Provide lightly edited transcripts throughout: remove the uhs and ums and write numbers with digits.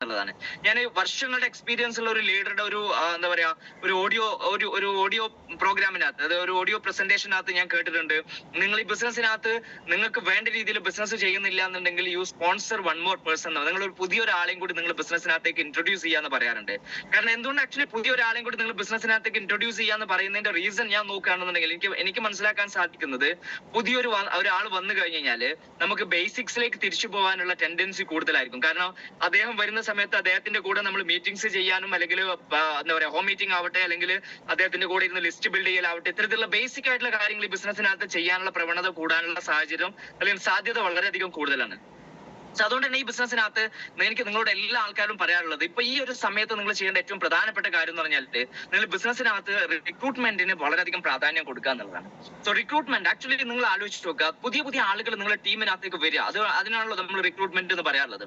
എന്നുള്ളതാണ്. ഞാൻ വർഷങ്ങളുടെ എക്സ്പീരിയൻസ് ഉള്ള ഒരു ലീഡറുടെ ഒരു എന്താ പറയാ ഒരു ഓഡിയോ പ്രോഗ്രാമിനകത്ത്, അതായത് ഒരു ഓഡിയോ പ്രസന്റേഷനകത്ത് ഞാൻ കേട്ടിട്ടുണ്ട്, നിങ്ങൾ ഈ ബിസിനസ്സിനകത്ത് നിങ്ങൾക്ക് വേണ്ട രീതിയിൽ ബിസിനസ് ചെയ്യുന്നില്ല എന്നുണ്ടെങ്കിൽ you sponsor one more person. നിങ്ങൾ ഒരു പുതിയൊരാളെയും കൂടി നിങ്ങൾ ബിസിനസ്സിനകത്തേക്ക് ഇൻട്രൊഡ്യൂസ് ചെയ്യാന്ന് പറയാറുണ്ട്. കാരണം എന്തുകൊണ്ട് ആക്ച്വലി പുതിയൊരാളെയും കൂടി നിങ്ങൾ ബിസിനസ്സിനകത്തേക്ക് ഇൻട്രൊഡ്യൂസ് ചെയ്യാന്ന് പറയുന്നതിന്റെ റീസൺ ഞാൻ നോക്കുകയാണെന്നുണ്ടെങ്കിൽ എനിക്ക് മനസ്സിലാക്കാൻ സാധിക്കുന്നത്, പുതിയൊരു ഒരാൾ വന്നു കഴിഞ്ഞാല് നമുക്ക് ബേസിക്സിലേക്ക് തിരിച്ചു പോകാനുള്ള ടെൻഡൻസി കൂടുതലായിരിക്കും. കാരണം അദ്ദേഹം വരുന്ന സമയത്ത് അദ്ദേഹത്തിന്റെ കൂടെ നമ്മൾ മീറ്റിംഗ്സ് ചെയ്യാനും, അല്ലെങ്കിൽ എന്താ പറയാ ഹോം മീറ്റിംഗ് ആവട്ടെ, അല്ലെങ്കിൽ അദ്ദേഹത്തിന്റെ കൂടെ ഇരുന്ന് ലിസ്റ്റ് ബിൽഡ് ചെയ്യലാവട്ടെ, ഇത്തരത്തിലുള്ള ബേസിക് ആയിട്ടുള്ള കാര്യങ്ങൾ ഈ ബിസിനസ്സിനകത്ത് ചെയ്യാനുള്ള പ്രവണത കൂടാനുള്ള സാഹചര്യം അല്ലെങ്കിൽ സാധ്യത വളരെയധികം കൂടുതലാണ്. അതുകൊണ്ട് തന്നെ ഈ ബിസിനസ്സിനകത്ത് എനിക്ക് നിങ്ങളോട് എല്ലാ ആൾക്കാരും പറയാനുള്ളത്, ഇപ്പൊ ഈ ഒരു സമയത്ത് നിങ്ങൾ ചെയ്യേണ്ട ഏറ്റവും പ്രധാനപ്പെട്ട കാര്യം എന്ന് പറഞ്ഞാൽ, നിങ്ങൾ ബിസിനസ്സിനകത്ത് റിക്രൂട്ട്മെന്റിന് വളരെയധികം പ്രാധാന്യം കൊടുക്കുക എന്നുള്ളതാണ്. സോ റിക്രൂട്ട്മെന്റ് ആക്ച്വലി നിങ്ങൾ ആലോചിച്ച് നോക്കുക, പുതിയ ആളുകൾ നിങ്ങളുടെ ടീമിനകത്തേക്ക് വരിക, അതിനാണല്ലോ നമ്മൾ റിക്രൂട്ട്മെന്റ് എന്ന് പറയാറുള്ളത്.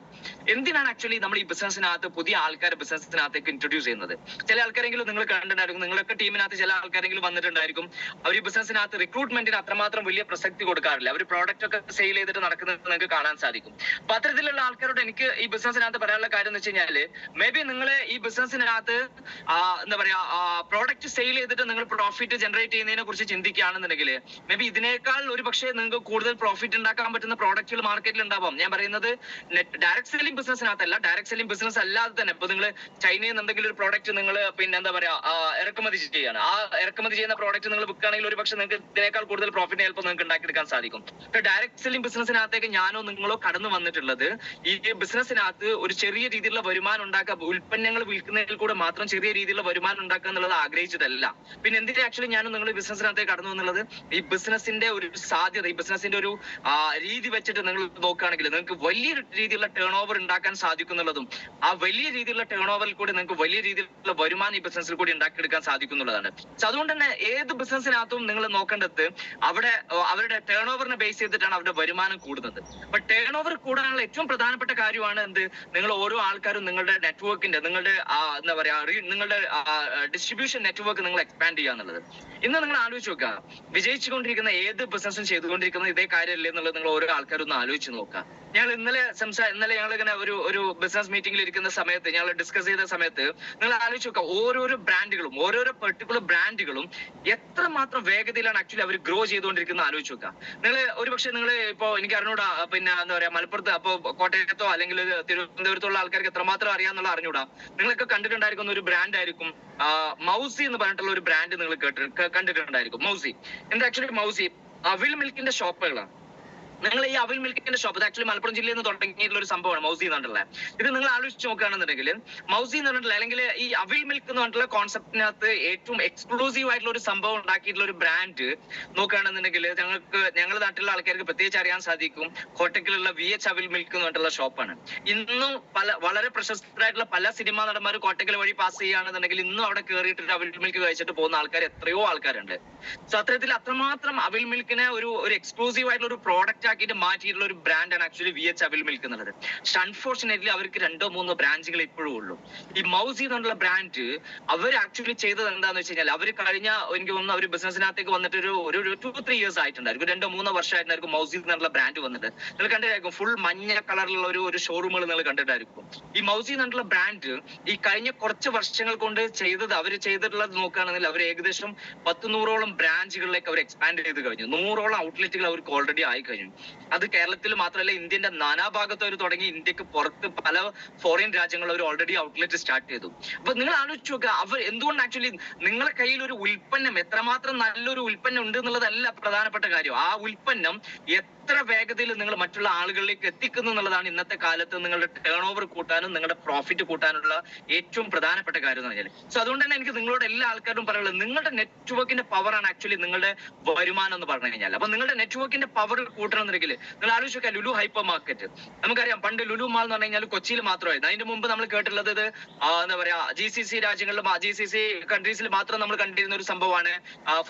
എന്തിനാണ് ആക്ച്വലി നമ്മൾ ഈ ബിസിനസ്സിനകത്ത് പുതിയ ആൾക്കാരെ ബിസിനസ്സിനകത്തേക്ക് ഇൻട്രൊഡ്യൂസ് ചെയ്യുന്നത്? ചില ആൾക്കാരെങ്കിലും നിങ്ങൾ കണ്ടിട്ടുണ്ടായിരിക്കും, നിങ്ങളൊക്കെ ടീമിനകത്ത് ചില ആൾക്കാരെങ്കിലും വന്നിട്ടുണ്ടായിരിക്കും, അവർ ഈ ബിസിനസ്സിനകത്ത് റിക്രൂട്ട്മെന്റിന് അത്രമാത്രം വലിയ പ്രസക്തി കൊടുക്കാറില്ല. അവർ പ്രോഡക്റ്റ് ഒക്കെ സെയിൽ ചെയ്തിട്ട് നടക്കുന്നത് നിങ്ങൾക്ക് കാണാൻ സാധിക്കും. അത്തരത്തിലുള്ള ആൾക്കാരോട് എനിക്ക് ഈ ബിസിനസ്സിനകത്ത് പറയാനുള്ള കാര്യം എന്ന് വെച്ച് കഴിഞ്ഞാല്, മേ ബി നിങ്ങൾ ഈ ബിസിനസ്സിനകത്ത് എന്താ പറയാ പ്രോഡക്റ്റ് സെയിൽ ചെയ്തിട്ട് നിങ്ങൾ പ്രോഫിറ്റ് ജനറേറ്റ് ചെയ്യുന്നതിനെ കുറിച്ച് ചിന്തിക്കുകയാണെന്നുണ്ടെങ്കിൽ, മേ ബി ഇതിനേക്കാൾ ഒരു പക്ഷേ നിങ്ങൾക്ക് കൂടുതൽ പ്രോഫിറ്റ് ഉണ്ടാക്കാൻ പറ്റുന്ന പ്രോഡക്റ്റുകൾ മാർക്കറ്റിൽ ഉണ്ടാവാം. ഞാൻ പറയുന്നത് ഡയറക്ട് സെല്ലിംഗ് ബിസിനസ്സിനകത്തല്ല, ഡയറക്ട് സെല്ലിംഗ് ബിസിനസ് അല്ലാതെ തന്നെ ഇപ്പൊ നിങ്ങൾ ചൈനയിൽ നിന്ന് എന്തെങ്കിലും ഒരു പ്രോഡക്റ്റ് നിങ്ങൾ പിന്നെ എന്താ പറയാ ഇറക്കുമതി ചെയ്യാണ്, ആ ഇറക്കുമതി ചെയ്യുന്ന പ്രോഡക്റ്റ് നിങ്ങൾ വിൽക്കുകയാണെങ്കിൽ ഒരു പക്ഷേ നിങ്ങൾക്ക് ഇതിനേക്കാൾ കൂടുതൽ പ്രോഫിറ്റ് ചിലപ്പോൾ നിങ്ങൾക്ക് ഉണ്ടാക്കിയെടുക്കാൻ സാധിക്കും. ഡയറക്ട് സെല്ലിംഗ് ബിസിനസ്സിനകത്തേക്ക് ഞാനോ നിങ്ങളോ കടന്നു വന്നിട്ടുള്ളത് ഈ ബിസിനസ്സിനകത്ത് ഒരു ചെറിയ രീതിയിലുള്ള വരുമാനം ഉണ്ടാക്കുക, ഉൽപ്പന്നങ്ങൾ വിൽക്കുന്നതിൽ കൂടെ മാത്രം ചെറിയ രീതിയിലുള്ള വരുമാനം ഉണ്ടാക്കുക എന്നുള്ളത് ആഗ്രഹിച്ചതല്ല. പിന്നെ എന്തിനാ ആക്ച്വലി ഞാനും നിങ്ങൾ ബിസിനസ്സിനകത്തേക്ക് കടന്നു എന്നുള്ളത്, ഈ ബിസിനസിന്റെ ഒരു സാധ്യത, ഈ ബിസിനസിന്റെ ഒരു രീതി വെച്ചിട്ട് നിങ്ങൾ നോക്കുകയാണെങ്കിൽ നിങ്ങൾക്ക് വലിയ രീതിയിലുള്ള ടേൺ ഓവർ ഉണ്ടാക്കാൻ സാധിക്കുന്നുള്ളതും, ആ വലിയ രീതിയിലുള്ള ടേൺ ഓവറിൽ കൂടി നിങ്ങൾക്ക് വലിയ രീതിയിലുള്ള വരുമാനം ഈ ബിസിനസ്സിൽ കൂടി ഉണ്ടാക്കിയെടുക്കാൻ സാധിക്കുന്നുള്ളതാണ്. അതുകൊണ്ട് തന്നെ ഏത് ബിസിനസ്സിനകത്തും നിങ്ങൾ നോക്കേണ്ടത് അവരുടെ ടേൺ ഓവറിനെ ബേസ് ചെയ്തിട്ടാണ് അവരുടെ വരുമാനം കൂടുന്നത്. അപ്പൊ ടേൺ ഓവർ കൂടാനുള്ള ഏറ്റവും പ്രധാനപ്പെട്ട കാര്യമാണ് എന്ത്, നിങ്ങൾ ഓരോ ആൾക്കാരും നിങ്ങളുടെ നെറ്റ്വർക്കിന്റെ, നിങ്ങളുടെ എന്താ പറയാ നിങ്ങളുടെ ഡിസ്ട്രിബ്യൂഷൻ നെറ്റ്വർക്ക് നിങ്ങൾ എക്സ്പാൻഡ് ചെയ്യുക എന്നുള്ളത്. ഇന്ന് നിങ്ങൾ ആലോചിച്ച് നോക്കുക, വിജയിച്ചുകൊണ്ടിരിക്കുന്ന ഏത് ബിസിനസ്സും ചെയ്തുകൊണ്ടിരിക്കുന്ന ഇതേ കാര്യമല്ലേ എന്നുള്ളത് നിങ്ങൾ ഓരോ ആൾക്കാരും ഒന്ന് ആലോചിച്ച് നോക്കുക. ഞങ്ങൾ ഇന്നലെ ഞങ്ങൾ ഇങ്ങനെ ഒരു ബിസിനസ് മീറ്റിംഗിൽ ഇരിക്കുന്ന സമയത്ത് ഞങ്ങൾ ഡിസ്കസ് ചെയ്ത സമയത്ത് നിങ്ങൾ ആലോചിച്ച് നോക്കുക, ഓരോരോ ബ്രാൻഡുകളും ഓരോരോ പെർട്ടിക്കുലർ ബ്രാൻഡുകളും എത്രമാത്രം വേഗതയിലാണ് ആക്ച്വലി അവർ ഗ്രോ ചെയ്തുകൊണ്ടിരിക്കുന്നത് ആലോചിച്ച് നോക്കുക. നിങ്ങൾ ഒരുപക്ഷെ നിങ്ങൾ ഇപ്പോ എനിക്ക് അറിഞ്ഞൂടാ, പിന്നെ എന്താ പറയാ മലപ്പുറത്ത് അപ്പോ കോട്ടയത്തോ അല്ലെങ്കിൽ തിരുവനന്തപുരത്തുള്ള ആൾക്കാർക്ക് എത്രമാത്രം അറിയാന്നുള്ള അറിഞ്ഞൂടാ. നിങ്ങളൊക്കെ കണ്ടിട്ടുണ്ടായിരിക്കുന്ന ഒരു ബ്രാൻഡ് ആയിരിക്കും മൗസി എന്ന് പറഞ്ഞിട്ടുള്ള ഒരു ബ്രാൻഡ് നിങ്ങൾ കണ്ടിട്ടുണ്ടായിരിക്കും. മൗസി എന്താ ആക്ച്വലി മൗസി അവിൽ മിൽക്കിന്റെ ഷോപ്പുകളാണ്. നിങ്ങൾ ഈ അവിൽ മിൽക്കിന്റെ ഷോപ്പ്, ഇത് ആക്ച്വലി മലപ്പുറം ജില്ലയിൽ നിന്ന് തുടങ്ങിയിട്ടുള്ള ഒരു സംഭവമാണ് മൗസി എന്ന് പറഞ്ഞിട്ടുള്ളത്. ഇത് നിങ്ങൾ ആലോചിച്ച് നോക്കുകയാണെന്നുണ്ടെങ്കിൽ, മൗസി എന്ന് പറഞ്ഞിട്ടുള്ള അല്ലെങ്കിൽ ഈ അവിൽ മിൽക്ക് എന്ന് പറഞ്ഞിട്ടുള്ള കോൺസെപ്റ്റിനകത്ത് ഏറ്റവും എക്സ്ക്ലൂസീവ് ആയിട്ടുള്ള ഒരു സംഭവം ഉണ്ടാക്കിയിട്ടുള്ള ഒരു ബ്രാൻഡ് നോക്കുകയാണെന്നുണ്ടെങ്കിൽ ഞങ്ങളുടെ നാട്ടിലുള്ള ആൾക്കാർക്ക് പ്രത്യേകിച്ച് അറിയാൻ സാധിക്കും, കോട്ടയ്ക്കലുള്ള VH അവിൽ മിൽക്ക് എന്ന് പറഞ്ഞിട്ടുള്ള ഷോപ്പാണ്. ഇന്നും വളരെ പ്രശസ്തരായിട്ടുള്ള പല സിനിമാ നടന്മാർ കോട്ടയ്ക്കൽ വഴി പാസ് ചെയ്യുകയാണെന്നുണ്ടെങ്കിൽ ഇന്നും അവിടെ കയറിയിട്ട് അവിൽ മിൽക്ക് കഴിച്ചിട്ട് പോകുന്ന ആൾക്കാർ എത്രയോ ആൾക്കാരുണ്ട്. സോ അത്തരത്തിൽ അത്രമാത്രം അവിൽ മിൽക്കിനെ ഒരു എക്സ്ക്ലൂസീവ് ആയിട്ടുള്ള ഒരു പ്രോഡക്റ്റ് ആക്കിയിട്ട് മാറ്റിയിട്ടുള്ള ഒരു ബ്രാൻഡാണ് ആക്ച്വലി VH അവിൽ മിൽക്ക് എന്നുള്ളത്. പക്ഷെ അൺഫോർച്ചുനേറ്റ്ലി അവർക്ക് 2-3 ബ്രാഞ്ചുകൾ ഇപ്പോഴും ഉള്ളൂ. ഈ മൗസി എന്നുള്ള ബ്രാൻഡ് അവർ ആക്ച്വലി ചെയ്തത് എന്താന്ന് വെച്ച് കഴിഞ്ഞാൽ, അവർ കഴിഞ്ഞ എനിക്ക് തോന്നുന്നു അവർ ബിസിനസ്സിനകത്തേക്ക് വന്നിട്ട് ഒരു 2-3 ഇയേഴ്സ് ആയിട്ടുണ്ടായിരിക്കും, 2-3 വർഷമായിട്ടുണ്ടായിരിക്കും മൗസി എന്നുള്ള ബ്രാൻഡ് വന്നിട്ട്. നിങ്ങൾ കണ്ടിട്ടായിരിക്കും ഫുൾ മഞ്ഞ കളറിലുള്ള ഒരു ഷോറൂമുകൾ നിങ്ങൾ കണ്ടിട്ടായിരിക്കും. ഈ മൗസി എന്നുള്ള ബ്രാൻഡ് ഈ കഴിഞ്ഞ കുറച്ച് വർഷങ്ങൾ കൊണ്ട് അവർ ചെയ്തിട്ടുള്ളത് നോക്കുകയാണെങ്കിൽ അവർ ഏകദേശം 10-100ഓളം ബ്രാഞ്ചുകളിലേക്ക് അവർ എക്സ്പാൻഡ് ചെയ്ത് കഴിഞ്ഞു. 100ഓളം ഔട്ട്ലെറ്റുകൾ അവർക്ക് ഓൾറെഡി ആയി കഴിഞ്ഞു. അത് കേരളത്തിൽ മാത്രമല്ല, ഇന്ത്യന്റെ നാനാഭാഗത്ത് അവർ തുടങ്ങി, ഇന്ത്യക്ക് പുറത്ത് പല ഫോറിൻ രാജ്യങ്ങളിൽ അവർ ഓൾറെഡി ഔട്ട്ലെറ്റ് സ്റ്റാർട്ട് ചെയ്തു. അപ്പൊ നിങ്ങൾ ആലോചിച്ച് നോക്കുക, അവർ എന്തുകൊണ്ട് ആക്ച്വലി നിങ്ങളുടെ കയ്യിൽ ഒരു ഉൽപ്പന്നം എത്രമാത്രം നല്ലൊരു ഉൽപ്പന്നം ഉണ്ട് എന്നുള്ളതല്ല പ്രധാനപ്പെട്ട കാര്യം, ആ ഉൽപ്പന്നം എത്ര വേഗതയിൽ നിങ്ങൾ മറ്റുള്ള ആളുകളിലേക്ക് എത്തിക്കുന്നു എന്നുള്ളതാണ് ഇന്നത്തെ കാലത്ത് നിങ്ങളുടെ ടേൺ ഓവർ കൂട്ടാനും നിങ്ങളുടെ പ്രോഫിറ്റ് കൂട്ടാനുള്ള ഏറ്റവും പ്രധാനപ്പെട്ട കാര്യം എന്ന് പറഞ്ഞാൽ. സോ അതുകൊണ്ട് തന്നെ എനിക്ക് നിങ്ങളോട് എല്ലാ ആൾക്കാരും പറയുള്ളത്, നിങ്ങളുടെ നെറ്റ്വർക്കിന്റെ പവറാണ് ആക്ച്വലി നിങ്ങളുടെ വരുമാനം എന്ന് പറഞ്ഞു കഴിഞ്ഞാൽ. അപ്പൊ നിങ്ങളുടെ നെറ്റ്വർക്കിന്റെ പവർ കൂട്ടണമെന്നുണ്ടെങ്കിൽ നിങ്ങൾ ആലോചിക്കുക, ലുലു ഹൈപ്പർ മാർക്കറ്റ് നമുക്കറിയാം. പണ്ട് ലുലു മാൾ എന്ന് പറഞ്ഞു കഴിഞ്ഞാൽ കൊച്ചിയിൽ മാത്രമായിരുന്നു. അതിന്റെ മുമ്പ് നമ്മൾ കേട്ടിട്ടുള്ളത് എന്താ പറയാ GCC രാജ്യങ്ങളിൽ GCC കൺട്രീസിൽ മാത്രം നമ്മൾ കണ്ടിരുന്ന ഒരു സംഭവമാണ്,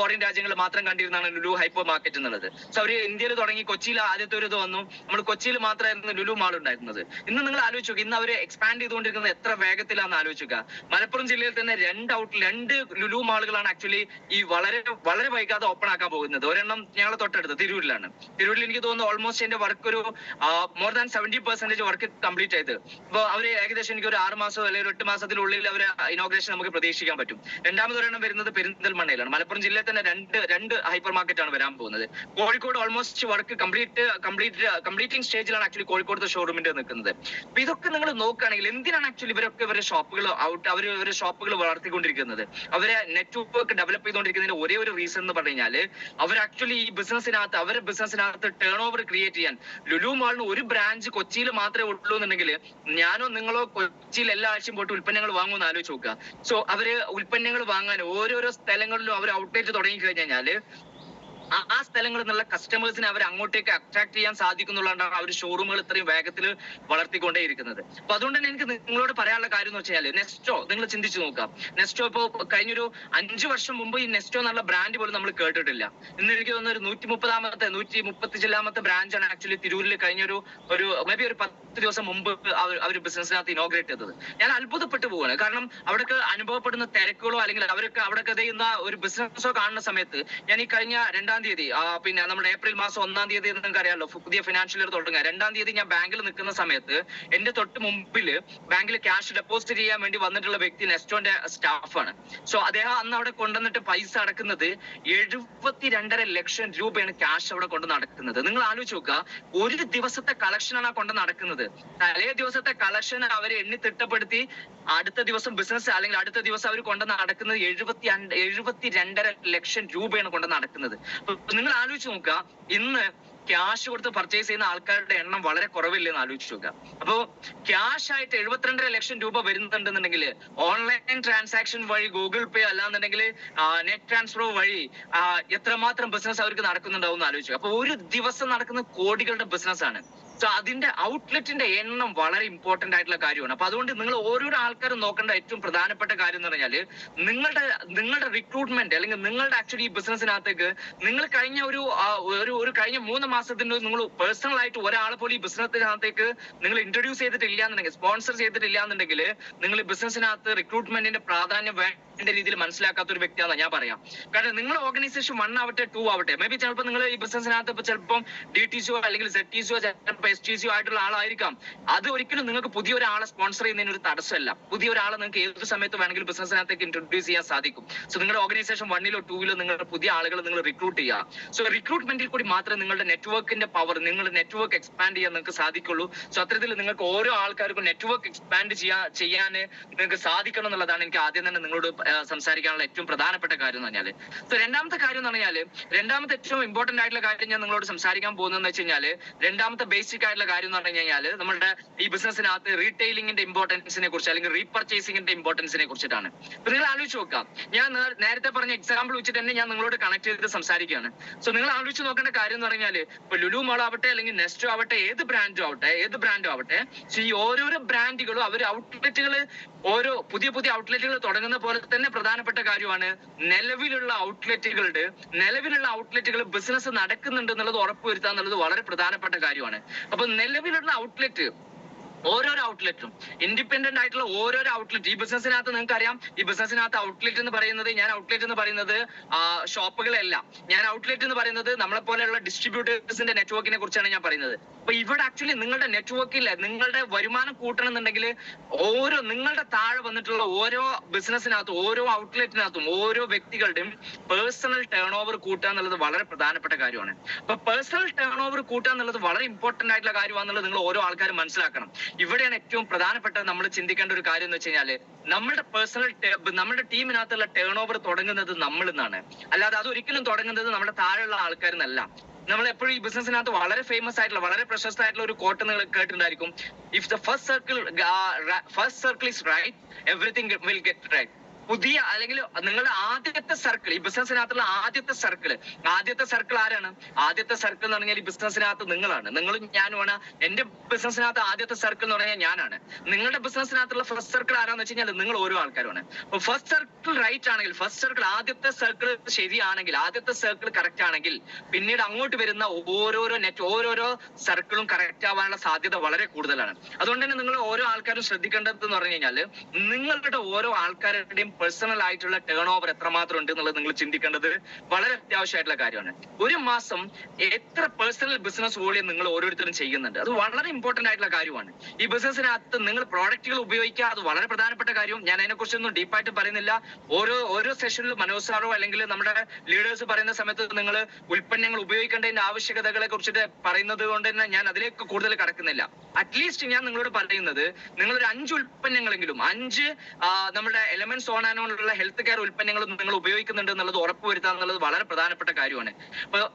ഫോറിൻ രാജ്യങ്ങളിൽ മാത്രം കണ്ടിരുന്നതാണ് ലുലു ഹൈപ്പർ മാർക്കറ്റ് എന്നുള്ളത്. സോ അവര് ഇന്ത്യയിൽ തുടങ്ങി കൊച്ചി കൊച്ചിയിൽ ആദ്യത്തെ ഒരു ഇത് വന്നു. നമ്മൾ കൊച്ചിയിൽ മാത്രമായിരുന്നു ലുലു മാൾ ഉണ്ടായിരുന്നത്. ഇന്ന് നിങ്ങൾ ആലോചിച്ച് നോക്കുക, ഇന്ന് അവർ എക്സ്പാൻഡ് ചെയ്തുകൊണ്ടിരിക്കുന്നത് എത്ര വേഗത്തിലാണെന്ന് ആലോചിക്കുക. മലപ്പുറം ജില്ലയിൽ തന്നെ രണ്ട് ലുലു മാളുകളാണ് ആക്ച്വലി ഈ വളരെ വൈകാതെ ഓപ്പൺ ആക്കാൻ പോകുന്നത്. ഒരെണ്ണം ഞങ്ങളെ തൊട്ടടുത്ത് തിരൂരിലാണ്. തിരൂരിൽ എനിക്ക് തോന്നുന്നു ഓൾമോസ്റ്റ് എന്റെ വർക്ക് ഒരു മോർ ദാൻ 70% വർക്ക് കംപ്ലീറ്റ് ചെയ്ത്. അപ്പോൾ അവർ ഏകദേശം എനിക്ക് ഒരു 6 മാസം അല്ലെങ്കിൽ ഒരു 8 മാസത്തിനുള്ളിൽ അവർ ഇനോഗ്രേഷൻ നമുക്ക് പ്രതീക്ഷിക്കാൻ പറ്റും. രണ്ടാമതൊരെണ്ണം വരുന്നത് പെരിന്തൽമണ്ണയിലാണ്. മലപ്പുറം ജില്ലയിൽ തന്നെ രണ്ട് ഹൈപ്പർ മാർക്കറ്റ് ആണ് വരാൻ പോകുന്നത്. കോഴിക്കോട് ഓൾമോസ്റ്റ് വർക്ക് കംപ്ലീറ്റിംഗ് സ്റ്റേജിലാണ് ആക്ച്വലി കോഴിക്കോടത്തെ ഷോറൂമിന്റെ നിൽക്കുന്നത്. അപ്പൊ ഇതൊക്കെ നിങ്ങൾ നോക്കുകയാണെങ്കിൽ എന്തിനാണ് ആക്ച്വലി ഇവരൊക്കെ ഇവരുടെ ഷോപ്പുകൾ അവരുടെ ഷോപ്പുകൾ വളർത്തിക്കൊണ്ടിരിക്കുന്നത്? അവരെ നെറ്റ്വർക്ക് ഡെവലപ്പ് ചെയ്തുകൊണ്ടിരിക്കുന്നതിന്റെ ഒരേ ഒരു റീസൺ എന്ന് പറഞ്ഞു കഴിഞ്ഞാൽ അവർ ആക്ച്വലി ഈ അവരുടെ ബിസിനസ്സിനകത്ത് ടേൺ ഓവർ ക്രിയേറ്റ് ചെയ്യാൻ. ലുലു മാളിന് ഒരു ബ്രാഞ്ച് കൊച്ചിയിൽ മാത്രമേ ഉള്ളൂ എന്നുണ്ടെങ്കിൽ ഞാനോ നിങ്ങളോ കൊച്ചിയിൽ എല്ലാ ആഴ്ചയും പോയിട്ട് ഉൽപ്പന്നങ്ങൾ വാങ്ങുമെന്ന് ആലോചിച്ച് നോക്കുക. സോ അവര് ഉൽപ്പന്നങ്ങൾ വാങ്ങാൻ ഓരോരോ സ്ഥലങ്ങളിലും അവർ ഔട്ട്ലെറ്റ് തുടങ്ങി കഴിഞ്ഞാല് ആ സ്ഥലങ്ങളിൽ നിന്നുള്ള കസ്റ്റമേഴ്സിനെ അവർ അങ്ങോട്ടേക്ക് അട്രാക്ട് ചെയ്യാൻ സാധിക്കുന്നുള്ളതാണ് അവർ ഷോറൂമുകൾ ഇത്രയും വേഗത്തിൽ വളർത്തിക്കൊണ്ടേയിരിക്കുന്നത്. അപ്പൊ അതുകൊണ്ട് തന്നെ എനിക്ക് നിങ്ങളോട് പറയാനുള്ള കാര്യം എന്ന് വെച്ചാൽ നെസ്റ്റോ നിങ്ങൾ ചിന്തിച്ചു നോക്കാം. നെസ്റ്റോ ഇപ്പോ കഴിഞ്ഞൊരു 5 വർഷം മുമ്പ് ഈ നെസ്റ്റോ എന്നുള്ള ബ്രാൻഡ് പോലും നമ്മൾ കേട്ടിട്ടില്ല. ഇന്ന് എനിക്ക് തോന്നുന്ന ഒരു 135 ബ്രാഞ്ചാണ് ആക്ച്വലി തിരൂരിൽ കഴിഞ്ഞൊരു മേ ബി ഒരു 10 ദിവസം മുമ്പ് അവർ ബിസിനസ്സിനകത്ത് ഇനോഗ്രേറ്റ് ചെയ്തത്. ഞാൻ അത്ഭുതപ്പെട്ടു പോവാണ്. കാരണം അവിടേക്ക് അനുഭവപ്പെടുന്ന തിരക്കുകളോ അല്ലെങ്കിൽ അവർക്ക് അവിടെ ചെയ്യുന്ന ഒരു ബിസിനസ്സോ കാണുന്ന സമയത്ത് ഞാൻ ഈ കഴിഞ്ഞ 2-ാം തീയതി പിന്നെ നമ്മുടെ ഏപ്രിൽ മാസം 1-ാം തീയതി നിങ്ങൾക്ക് അറിയാമല്ലോ പുതിയ ഫിനാൻഷ്യൽ ഇയർ തുടങ്ങുക. 2-ാം തീയതി ഞാൻ ബാങ്കിൽ നിൽക്കുന്ന സമയത്ത് എന്റെ തൊട്ട് മുമ്പിൽ ബാങ്കിൽ ക്യാഷ് ഡെപ്പോസിറ്റ് ചെയ്യാൻ വേണ്ടി വന്നിട്ടുള്ള വ്യക്തി നെസ്റ്റോന്റെ സ്റ്റാഫാണ്. സോ അദ്ദേഹം അന്ന് അവിടെ കൊണ്ടുവന്നിട്ട് പൈസ അടക്കുന്നത് 72.5 ലക്ഷം രൂപയാണ് ക്യാഷ് അവിടെ കൊണ്ട് നടക്കുന്നത്. നിങ്ങൾ ആലോചിച്ച് നോക്കുക, ഒരു ദിവസത്തെ കളക്ഷനാണ് കൊണ്ട് നടക്കുന്നത്. തലേ ദിവസത്തെ കളക്ഷൻ അവർ എണ്ണി തിട്ടപ്പെടുത്തി അടുത്ത ദിവസം ബിസിനസ് അല്ലെങ്കിൽ അടുത്ത ദിവസം അവർ കൊണ്ട് നടക്കുന്നത് 72.5 ലക്ഷം രൂപയാണ് കൊണ്ട് നടക്കുന്നത്. നിങ്ങൾ ആലോചിച്ച് നോക്കുക, ഇന്ന് ക്യാഷ് കൊടുത്ത് പർച്ചേസ് ചെയ്യുന്ന ആൾക്കാരുടെ എണ്ണം വളരെ കുറവില്ലെന്ന് ആലോചിച്ച് നോക്കുക. അപ്പോ ക്യാഷ് ആയിട്ട് 72.5 ലക്ഷം രൂപ വരുന്നുണ്ടെന്നുണ്ടെങ്കിൽ ഓൺലൈൻ ട്രാൻസാക്ഷൻ വഴി ഗൂഗിൾ പേ അല്ലാന്നുണ്ടെങ്കിൽ നെറ്റ് ട്രാൻസ്ഫർ വഴി എത്രമാത്രം ബിസിനസ് അവർക്ക് നടക്കുന്നുണ്ടാവും എന്ന് ആലോചിച്ചു. അപ്പൊ ഒരു ദിവസം നടക്കുന്ന കോടികളുടെ ബിസിനസ് ആണ്. സോ അതിന്റെ ഔട്ട്ലെറ്റിന്റെ എണ്ണം വളരെ ഇമ്പോർട്ടന്റ് ആയിട്ടുള്ള കാര്യമാണ്. അപ്പൊ അതുകൊണ്ട് നിങ്ങൾ ഓരോരോ ആൾക്കാരും നോക്കേണ്ട ഏറ്റവും പ്രധാനപ്പെട്ട കാര്യം എന്ന് പറഞ്ഞാല് നിങ്ങളുടെ റിക്രൂട്ട്മെന്റ് അല്ലെങ്കിൽ നിങ്ങളുടെ ആക്ച്വലി ഈ ബിസിനസ്സിനകത്തേക്ക് നിങ്ങൾ കഴിഞ്ഞ കഴിഞ്ഞ 3 മാസത്തിന്റെ നിങ്ങൾ പേഴ്സണൽ ആയിട്ട് ഒരാളെ പോലും ഈ ബിസിനസ്സിനകത്തേക്ക് നിങ്ങൾ ഇൻട്രൊഡ്യൂസ് ചെയ്തിട്ടില്ല എന്നുണ്ടെങ്കിൽ സ്പോൺസർ ചെയ്തിട്ടില്ല എന്നുണ്ടെങ്കിൽ നിങ്ങൾ ഈ ബിസിനസ്സിനകത്ത് റിക്രൂട്ട്മെന്റിന്റെ പ്രാധാന്യം വേണ്ട രീതിയിൽ മനസ്സിലാക്കാത്ത ഒരു വ്യക്തിയാണെന്ന് ഞാൻ പറയാം. കാരണം നിങ്ങളുടെ ഓർഗനൈസേഷൻ 1 ആവട്ടെ 2 ആവട്ടെ, മേ ബി ചിലപ്പോൾ നിങ്ങൾ ഈ ബിസിനസ്സിനകത്ത് ഇപ്പൊ ചിലപ്പം DTCO അല്ലെങ്കിൽ ZTCO ചിലപ്പോൾ STCO ആയിട്ടുള്ള ആളായിരിക്കാം. അത് ഒരിക്കലും നിങ്ങൾക്ക് പുതിയ ഒരാളെ സ്പോൺസർ ചെയ്യുന്നതിന് ഒരു തടസ്സമല്ല. പുതിയ ഒരാളെ നിങ്ങൾക്ക് ഏത് സമയത്ത് വേണമെങ്കിലും ബിസിനസ്സിനകത്തേക്ക് ഇൻട്രൊഡ്യൂസ് ചെയ്യാൻ സാധിക്കും. സോ നിങ്ങളുടെ ഓർഗനൈസേഷൻ 1-ലോ 2-ലോ നിങ്ങൾ പുതിയ ആളുകൾ നിങ്ങൾ റിക്രൂട്ട് ചെയ്യുക. സോ റിക്രൂട്ട്മെന്റിൽ കൂടി മാത്രമേ നിങ്ങളുടെ നെറ്റ്വർക്കിന്റെ പവർ, നിങ്ങളുടെ നെറ്റ്വർക്ക് എക്സ്പാൻഡ് ചെയ്യാൻ നിങ്ങൾക്ക് സാധിക്കുള്ളൂ. സോ അത്തരത്തിൽ നിങ്ങൾക്ക് ഓരോ ആൾക്കാർക്കും നെറ്റ്വർക്ക് എക്സ്പാൻഡ് ചെയ്യാൻ നിങ്ങൾക്ക് സാധിക്കണം എന്നുള്ളതാണ് എനിക്ക് ആദ്യം തന്നെ നിങ്ങളോട് സംസാരിക്കാനുള്ള ഏറ്റവും പ്രധാനപ്പെട്ട കാര്യം എന്ന് പറഞ്ഞാല്. സോ രണ്ടാമത്തെ കാര്യം എന്ന് പറഞ്ഞാല്, രണ്ടാമത്തെ ഏറ്റവും ഇമ്പോർട്ടന്റ് ആയിട്ടുള്ള കാര്യം ഞാൻ നിങ്ങളോട് സംസാരിക്കാൻ പോകുന്നതെന്ന് വെച്ച് കഴിഞ്ഞാല്, രണ്ടാമത്തെ ബേസിക് ആയിട്ടുള്ള കാര്യം എന്ന് പറഞ്ഞു കഴിഞ്ഞാല് നമ്മുടെ ഈ ബിസിനസ്സിനകത്ത് റീറ്റെയിലിംഗിന്റെ ഇമ്പോർട്ടൻസിനെ കുറിച്ച് അല്ലെങ്കിൽ റീപർച്ചേസിംഗിന്റെ ഇമ്പോർട്ടൻസിനെ കുറിച്ചിട്ടാണ്. അപ്പൊ നിങ്ങൾ ആലോചിച്ച് നോക്കാം, ഞാൻ നേരത്തെ പറഞ്ഞ എക്സാമ്പിൾ വെച്ചിട്ട് തന്നെ ഞാൻ നിങ്ങളോട് കണക്ട് ചെയ്ത് സംസാരിക്കുകയാണ്. സോ നിങ്ങൾ ആലോചിച്ച് നോക്കേണ്ട കാര്യം എന്ന് പറഞ്ഞാല്, ഇപ്പൊ ലുലു മാൾ ആവട്ടെ അല്ലെങ്കിൽ നെസ്റ്റോ ആവട്ടെ, ഏത് ബ്രാൻഡും ആവട്ടെ, സോ ഈ ഓരോരോ ബ്രാൻഡുകളും അവർ ഔട്ട്ലെറ്റുകൾ പുതിയ ഔട്ട്ലെറ്റുകൾ തുടങ്ങുന്ന പോലെ തന്നെ പ്രധാനപ്പെട്ട കാര്യമാണ് നിലവിലുള്ള ഔട്ട്ലെറ്റുകൾ ബിസിനസ് നടക്കുന്നുണ്ട് എന്നുള്ളത് ഉറപ്പുവരുത്തുക എന്നുള്ളത് വളരെ പ്രധാനപ്പെട്ട കാര്യമാണ്. അപ്പൊ നിലവിലുള്ള ഓരോരോ ഔട്ട്ലെറ്റും ഇൻഡിപെൻഡന്റ് ആയിട്ടുള്ള ഓരോരോ ഔട്ട്ലെറ്റ് ഈ ബിസിനസ്സിനകത്ത് നിങ്ങൾക്ക് അറിയാം. ഈ ബിസിനസ്സിനകത്ത് ഔട്ട്ലെറ്റ് എന്ന് പറയുന്നത് ഷോപ്പുകളല്ല. ഞാൻ ഔട്ട്ലെറ്റ് എന്ന് പറയുന്നത് നമ്മളെ പോലെയുള്ള ഡിസ്ട്രിബ്യൂട്ടേഴ്സിന്റെ നെറ്റ്വർക്കിനെ കുറിച്ചാണ് ഞാൻ പറയുന്നത്. അപ്പൊ ഇവിടെ ആക്ച്വലി നിങ്ങളുടെ നെറ്റ്വർക്കില്ല, നിങ്ങളുടെ വരുമാനം കൂട്ടണം എന്നുണ്ടെങ്കിൽ നിങ്ങളുടെ താഴെ വന്നിട്ടുള്ള ഓരോ ബിസിനസ്സിനകത്തും ഓരോ ഔട്ട്ലെറ്റിനകത്തും ഓരോ വ്യക്തികളുടെയും പേഴ്സണൽ ടേൺ ഓവർ കൂട്ടുക എന്നുള്ളത് വളരെ പ്രധാനപ്പെട്ട കാര്യമാണ്. അപ്പൊ പേഴ്സണൽ ടേൺ ഓവർ കൂട്ടുക എന്നുള്ളത് വളരെ ഇമ്പോർട്ടന്റ് ആയിട്ടുള്ള കാര്യമാണെന്നുള്ളത് നിങ്ങൾ ഓരോ ആൾക്കാരും മനസ്സിലാക്കണം. ഇവിടെയാണ് ഏറ്റവും പ്രധാനപ്പെട്ട നമ്മൾ ചിന്തിക്കേണ്ട ഒരു കാര്യം എന്ന് വെച്ച് കഴിഞ്ഞാല്, നമ്മുടെ ടീമിനകത്തുള്ള ടേൺ ഓവർ തുടങ്ങുന്നത് നമ്മളിൽ നിന്നാണ്. അല്ലാതെ അതൊരിക്കലും തുടങ്ങുന്നത് നമ്മുടെ താഴെയുള്ള ആൾക്കാരെന്നല്ല. നമ്മൾ എപ്പോഴും ഈ ബിസിനസ്സിനകത്ത് വളരെ ഫേമസ് ആയിട്ടുള്ള വളരെ പ്രശസ്തമായിട്ടുള്ള ഒരു കോട്ട് നിങ്ങൾ കേട്ടിട്ടുണ്ടായിരിക്കും. If the first circle is right, everything will get right. പുതിയ അല്ലെങ്കിൽ നിങ്ങളുടെ ആദ്യത്തെ സർക്കിൾ, ഈ ബിസിനസ്സിനകത്തുള്ള ആദ്യത്തെ സർക്കിൾ ആരാണ്? ആദ്യത്തെ സർക്കിൾ എന്ന് പറഞ്ഞാൽ ഈ ബിസിനസ്സിനകത്ത് നിങ്ങളാണ്, നിങ്ങളും ഞാനുമാണ്. എന്റെ ബിസിനസ്സിനകത്ത് ആദ്യത്തെ സർക്കിൾ എന്ന് പറഞ്ഞാൽ ഞാനാണ്. നിങ്ങളുടെ ബിസിനസ്സിനകത്തുള്ള ഫസ്റ്റ് സർക്കിൾ ആരാന്ന് വെച്ച് കഴിഞ്ഞാൽ നിങ്ങൾ ഓരോ ആൾക്കാരുമാണ്. അപ്പൊ ഫസ്റ്റ് സർക്കിൾ റൈറ്റ് ആണെങ്കിൽ, ഫസ്റ്റ് സർക്കിൾ ആദ്യത്തെ സർക്കിൾ ശരിയാണെങ്കിൽ, ആദ്യത്തെ സർക്കിൾ കറക്റ്റ് ആണെങ്കിൽ, പിന്നീട് അങ്ങോട്ട് വരുന്ന ഓരോരോ സർക്കിളും കറക്റ്റ് ആവാനുള്ള സാധ്യത വളരെ കൂടുതലാണ്. അതുകൊണ്ട് തന്നെ നിങ്ങൾ ഓരോ ആൾക്കാരും ശ്രദ്ധിക്കേണ്ടത് എന്ന് പറഞ്ഞു കഴിഞ്ഞാൽ, നിങ്ങളുടെ ഓരോ ആൾക്കാരുടെയും പേഴ്സണൽ ആയിട്ടുള്ള ടേൺ ഓവർ എത്രമാത്രം ഉണ്ട് എന്നുള്ളത് നിങ്ങൾ ചിന്തിക്കേണ്ടത് വളരെ അത്യാവശ്യമായിട്ടുള്ള കാര്യമാണ്. ഒരു മാസം എത്ര പേഴ്സണൽ ബിസിനസ് വോളിയം നിങ്ങൾ ഓരോരുത്തരും ചെയ്യുന്നുണ്ട്, അത് വളരെ ഇമ്പോർട്ടന്റ് ആയിട്ടുള്ള കാര്യമാണ്. ഈ ബിസിനസ്സിനകത്ത് നിങ്ങൾ പ്രോഡക്റ്റുകൾ ഉപയോഗിക്കുക, അത് വളരെ പ്രധാനപ്പെട്ട കാര്യം. ഞാൻ അതിനെക്കുറിച്ചൊന്നും ഡീപ്പായിട്ട് പറയുന്നില്ല. ഓരോ സെഷനിലും മനോജ് സാറോ അല്ലെങ്കിൽ നമ്മുടെ ലീഡേഴ്സ് പറയുന്ന സമയത്ത് നിങ്ങൾ ഉൽപ്പന്നങ്ങൾ ഉപയോഗിക്കേണ്ടതിന്റെ ആവശ്യകതകളെ കുറിച്ചിട്ട് പറയുന്നത് കൊണ്ട് തന്നെ ഞാൻ അതിലേക്ക് കൂടുതൽ കടക്കുന്നില്ല. അറ്റ്ലീസ്റ്റ് ഞാൻ നിങ്ങളോട് പറയുന്നത്, നിങ്ങളൊരു 5 ഉൽപ്പന്നങ്ങളെങ്കിലും, 5 നമ്മുടെ എലമെന്റ്സ് ഓൺ ആൻഡ് ഓൺ ഉള്ള ഹെൽത്ത് കെയർ ഉൽപ്പന്നങ്ങളും നിങ്ങൾ ഉപയോഗിക്കുന്നുണ്ട് എന്നുള്ളത് ഉറപ്പുവരുത്തുക എന്നുള്ളത് വളരെ പ്രധാനപ്പെട്ട കാര്യമാണ്.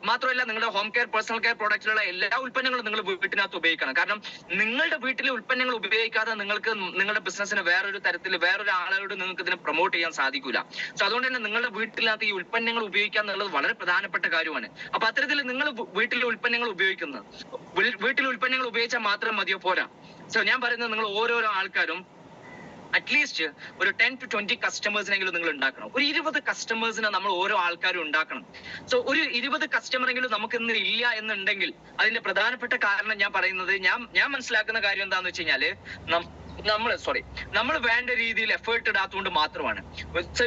മാത്രമല്ല, നിങ്ങളുടെ ഹോം കെയർ, പേഴ്സണൽ കെയർ പ്രോഡക്റ്റിലുള്ള എല്ലാ ഉൽപ്പന്നങ്ങളും നിങ്ങൾ വീട്ടിനകത്ത് ഉപയോഗിക്കണം. കാരണം നിങ്ങളുടെ വീട്ടിലെ ഉൽപ്പന്നങ്ങൾ ഉപയോഗിക്കാതെ നിങ്ങൾക്ക് നിങ്ങളുടെ ബിസിനസ്സിന് വേറൊരു തരത്തിൽ വേറൊരു ആളോട് നിങ്ങൾക്ക് ഇതിനെ പ്രൊമോട്ട് ചെയ്യാൻ സാധിക്കില്ല. സോ അതുകൊണ്ട് തന്നെ നിങ്ങളുടെ വീട്ടിനകത്ത് ഈ ഉൽപ്പന്നങ്ങൾ ഉപയോഗിക്കുക എന്നുള്ളത് വളരെ പ്രധാനപ്പെട്ട കാര്യമാണ്. അപ്പൊ അത്തരത്തിൽ നിങ്ങൾ വീട്ടിലെ ഉൽപ്പന്നങ്ങൾ ഉപയോഗിച്ചാൽ മാത്രം മതിയോ? പോരാ. സോ ഞാൻ പറയുന്നത്, നിങ്ങൾ ഓരോരോ ആൾക്കാരും അറ്റ്ലീസ്റ്റ് ഒരു 10 to 20 കസ്റ്റമേഴ്സിനെങ്കിലും നിങ്ങൾ ഉണ്ടാക്കണം. ഒരു 20 കസ്റ്റമേഴ്സിനെ നമ്മൾ ഓരോ ആൾക്കാരും ഉണ്ടാക്കണം. സോ ഒരു 20 കസ്റ്റമറെങ്കിലും നമുക്ക് ഇന്ന് ഇല്ല എന്നുണ്ടെങ്കിൽ അതിന്റെ പ്രധാനപ്പെട്ട കാരണം ഞാൻ പറയുന്നത്, ഞാൻ മനസ്സിലാക്കുന്ന കാര്യം എന്താണെന്ന് വെച്ച് കഴിഞ്ഞാല്, നമ്മൾ വേണ്ട രീതിയിൽ എഫേർട്ട് ഇടാത്തതുകൊണ്ട് മാത്രമാണ്.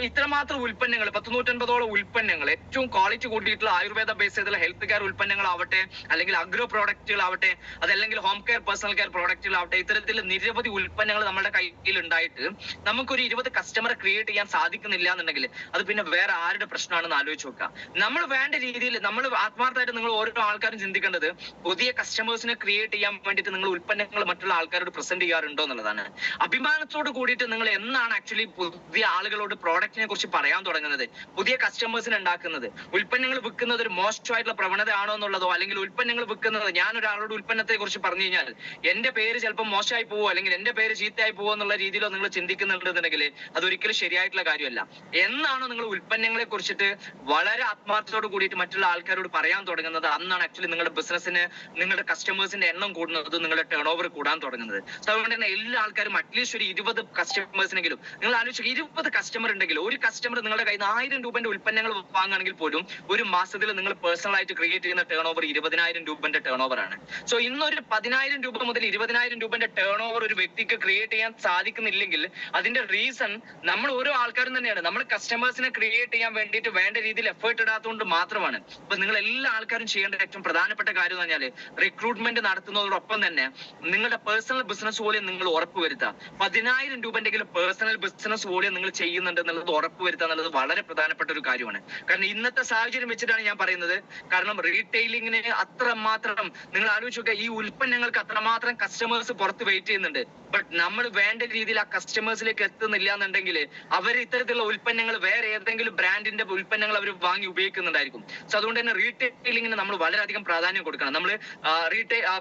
ഇത്രമാത്രം ഉൽപ്പന്നങ്ങൾ, 150-150ഓളം ഉൽപ്പന്നങ്ങൾ, ഏറ്റവും ക്വാളിറ്റി കൂട്ടിയിട്ടുള്ള ആയുർവേദ ബേസ് ചെയ്തുള്ള ഹെൽത്ത് കെയർ ഉൽപ്പന്നങ്ങളാവട്ടെ, അല്ലെങ്കിൽ അഗ്രോ പ്രോഡക്റ്റുകളാവട്ടെ, അതല്ലെങ്കിൽ ഹോം കെയർ, പേഴ്സണൽ കെയർ പ്രോഡക്റ്റുകളാവട്ടെ, ഇത്തരത്തിൽ നിരവധി ഉൽപ്പന്നങ്ങൾ നമ്മുടെ കയ്യിൽ ഉണ്ടായിട്ട് നമുക്കൊരു 20 കസ്റ്റമറെ ക്രിയേറ്റ് ചെയ്യാൻ സാധിക്കുന്നില്ല എന്നുണ്ടെങ്കിൽ അത് പിന്നെ വേറെ ആരുടെ പ്രശ്നമാണെന്ന് ആലോചിച്ച് നോക്കുക. നമ്മൾ വേണ്ട രീതിയിൽ, നമ്മൾ ആത്മാർത്ഥമായിട്ട് നിങ്ങൾ ഓരോ ആൾക്കാരും ചിന്തിക്കേണ്ടത്, പുതിയ കസ്റ്റമേഴ്സിനെ ക്രിയേറ്റ് ചെയ്യാൻ വേണ്ടിയിട്ട് നിങ്ങൾ ഉൽപ്പന്നങ്ങൾ മറ്റുള്ള ആൾക്കാരോട് പ്രസന്റ് ചെയ്യാറുണ്ടോ എന്നുള്ളതാണ്. അഭിമാനത്തോട് കൂടിയിട്ട് നിങ്ങൾ എന്നാണ് ആക്ച്വലി പുതിയ ആളുകളോട് പ്രോഡക്റ്റിനെ കുറിച്ച് പറയാൻ തുടങ്ങുന്നത്, പുതിയ കസ്റ്റമേഴ്സിനെ ഉണ്ടാക്കുന്നത്? ഉൽപ്പന്നങ്ങൾ വിൽക്കുന്നത് ഒരു മോശമായിട്ടുള്ള പ്രവണത ആണോ എന്നുള്ളതോ, അല്ലെങ്കിൽ ഉൽപ്പന്നങ്ങൾ വിൽക്കുന്നത്, ഞാൻ ഒരാളോട് ഉൽപ്പന്നത്തെ കുറിച്ച് പറഞ്ഞു കഴിഞ്ഞാൽ എന്റെ പേര് ചിലപ്പോൾ മോശമായി പോവോ അല്ലെങ്കിൽ എന്റെ പേര് ചീത്തയായി പോവോ എന്നുള്ള രീതിയിലോ നിങ്ങൾ ചിന്തിക്കുന്നുണ്ടെന്നുണ്ടെങ്കിൽ അതൊരിക്കലും ശരിയായിട്ടുള്ള കാര്യമല്ല. എന്നാണോ നിങ്ങൾ ഉൽപ്പന്നങ്ങളെ കുറിച്ചിട്ട് വളരെ ആത്മാർത്ഥത്തോട് കൂടിയിട്ട് മറ്റുള്ള ആൾക്കാരോട് പറയാൻ തുടങ്ങുന്നത്, അന്നാണ് ആക്ച്വലി നിങ്ങളുടെ ബിസിനസ്സിന്, നിങ്ങളുടെ കസ്റ്റമേഴ്സിന്റെ എണ്ണം കൂടുന്നത്, നിങ്ങളുടെ ടേൺ ഓവർ കൂടാൻ തുടങ്ങുന്നത്. സോ അതുകൊണ്ട് തന്നെ എല്ലാ ആൾക്കാരും അറ്റ്ലീസ്റ്റ് ഒരു 20 കസ്റ്റമേഴ്സിനെങ്കിലും നിങ്ങൾ ആലോചിച്ചു. 20 കസ്റ്റമർ ഉണ്ടെങ്കിൽ, ഒരു കസ്റ്റമർ നിങ്ങളുടെ കയ്യിൽ നിന്ന് 1000 രൂപന്റെ ഉൽപ്പന്നങ്ങൾ വാങ്ങുകയാണെങ്കിൽ പോലും ഒരു മാസത്തിൽ നിങ്ങൾ പേഴ്സണൽ ആയിട്ട് ക്രിയേറ്റ് ചെയ്യുന്ന ടേൺ ഓവർ 20,000 രൂപന്റെ ടേൺ ഓവർ ആണ്. സോ ഇന്നൊരു 10,000 രൂപ മുതൽ 20,000 രൂപന്റെ ടേൺ ഓവർ ഒരു വ്യക്തിക്ക് ക്രിയേറ്റ് ചെയ്യാൻ സാധിക്കുന്നില്ലെങ്കിൽ അതിന്റെ റീസൺ നമ്മൾ ഓരോ ആൾക്കാരും തന്നെയാണ്. നമ്മൾ കസ്റ്റമേഴ്സിനെ ക്രിയേറ്റ് ചെയ്യാൻ വേണ്ടിയിട്ട് വേണ്ട രീതിയിൽ എഫേർട്ട് ഇടാത്തതുകൊണ്ട് മാത്രമാണ്. അപ്പൊ നിങ്ങൾ എല്ലാ ആൾക്കാരും ചെയ്യേണ്ട ഏറ്റവും പ്രധാനപ്പെട്ട കാര്യം എന്ന് പറഞ്ഞാൽ, റിക്രൂട്ട്മെന്റ് നടത്തുന്നതോടൊപ്പം തന്നെ നിങ്ങളുടെ പേഴ്സണൽ ബിസിനസ് വോളിയം നിങ്ങൾ ഉറപ്പുവരുത്തുക. 10,000 രൂപന്റെങ്കിലും പേഴ്സണൽ ബിസിനസ് വോളിയം നിങ്ങൾ ചെയ്യുന്നുണ്ട് എന്നുള്ളത് ഉറപ്പുവരുത്തുക എന്നുള്ളത് വളരെ പ്രധാനപ്പെട്ട ഒരു കാര്യമാണ്. കാരണം ഇന്നത്തെ സാഹചര്യം വെച്ചിട്ടാണ് ഞാൻ പറയുന്നത്. കാരണം റീറ്റെയിലിങ്ങിന് അത്രമാത്രം നിങ്ങൾ ആലോചിച്ച് നോക്കുക, ഈ ഉൽപ്പന്നങ്ങൾക്ക് അത്രമാത്രം കസ്റ്റമേഴ്സ് പുറത്ത് വെയിറ്റ് ചെയ്യുന്നുണ്ട്. ബട്ട് നമ്മൾ വേണ്ട രീതിയിൽ ആ കസ്റ്റമേഴ്സിലേക്ക് എത്തുന്നില്ല എന്നുണ്ടെങ്കിൽ അവർ ഇത്തരത്തിലുള്ള ഉൽപ്പന്നങ്ങൾ വേറെ ഏതെങ്കിലും ബ്രാൻഡിന്റെ ഉൽപ്പന്നങ്ങൾ അവർ വാങ്ങി ഉപയോഗിക്കുന്നുണ്ടായിരിക്കും. സോ അതുകൊണ്ട് തന്നെ റീറ്റെയിലിങ്ങിന് നമ്മൾ വളരെയധികം പ്രാധാന്യം കൊടുക്കണം. നമ്മൾ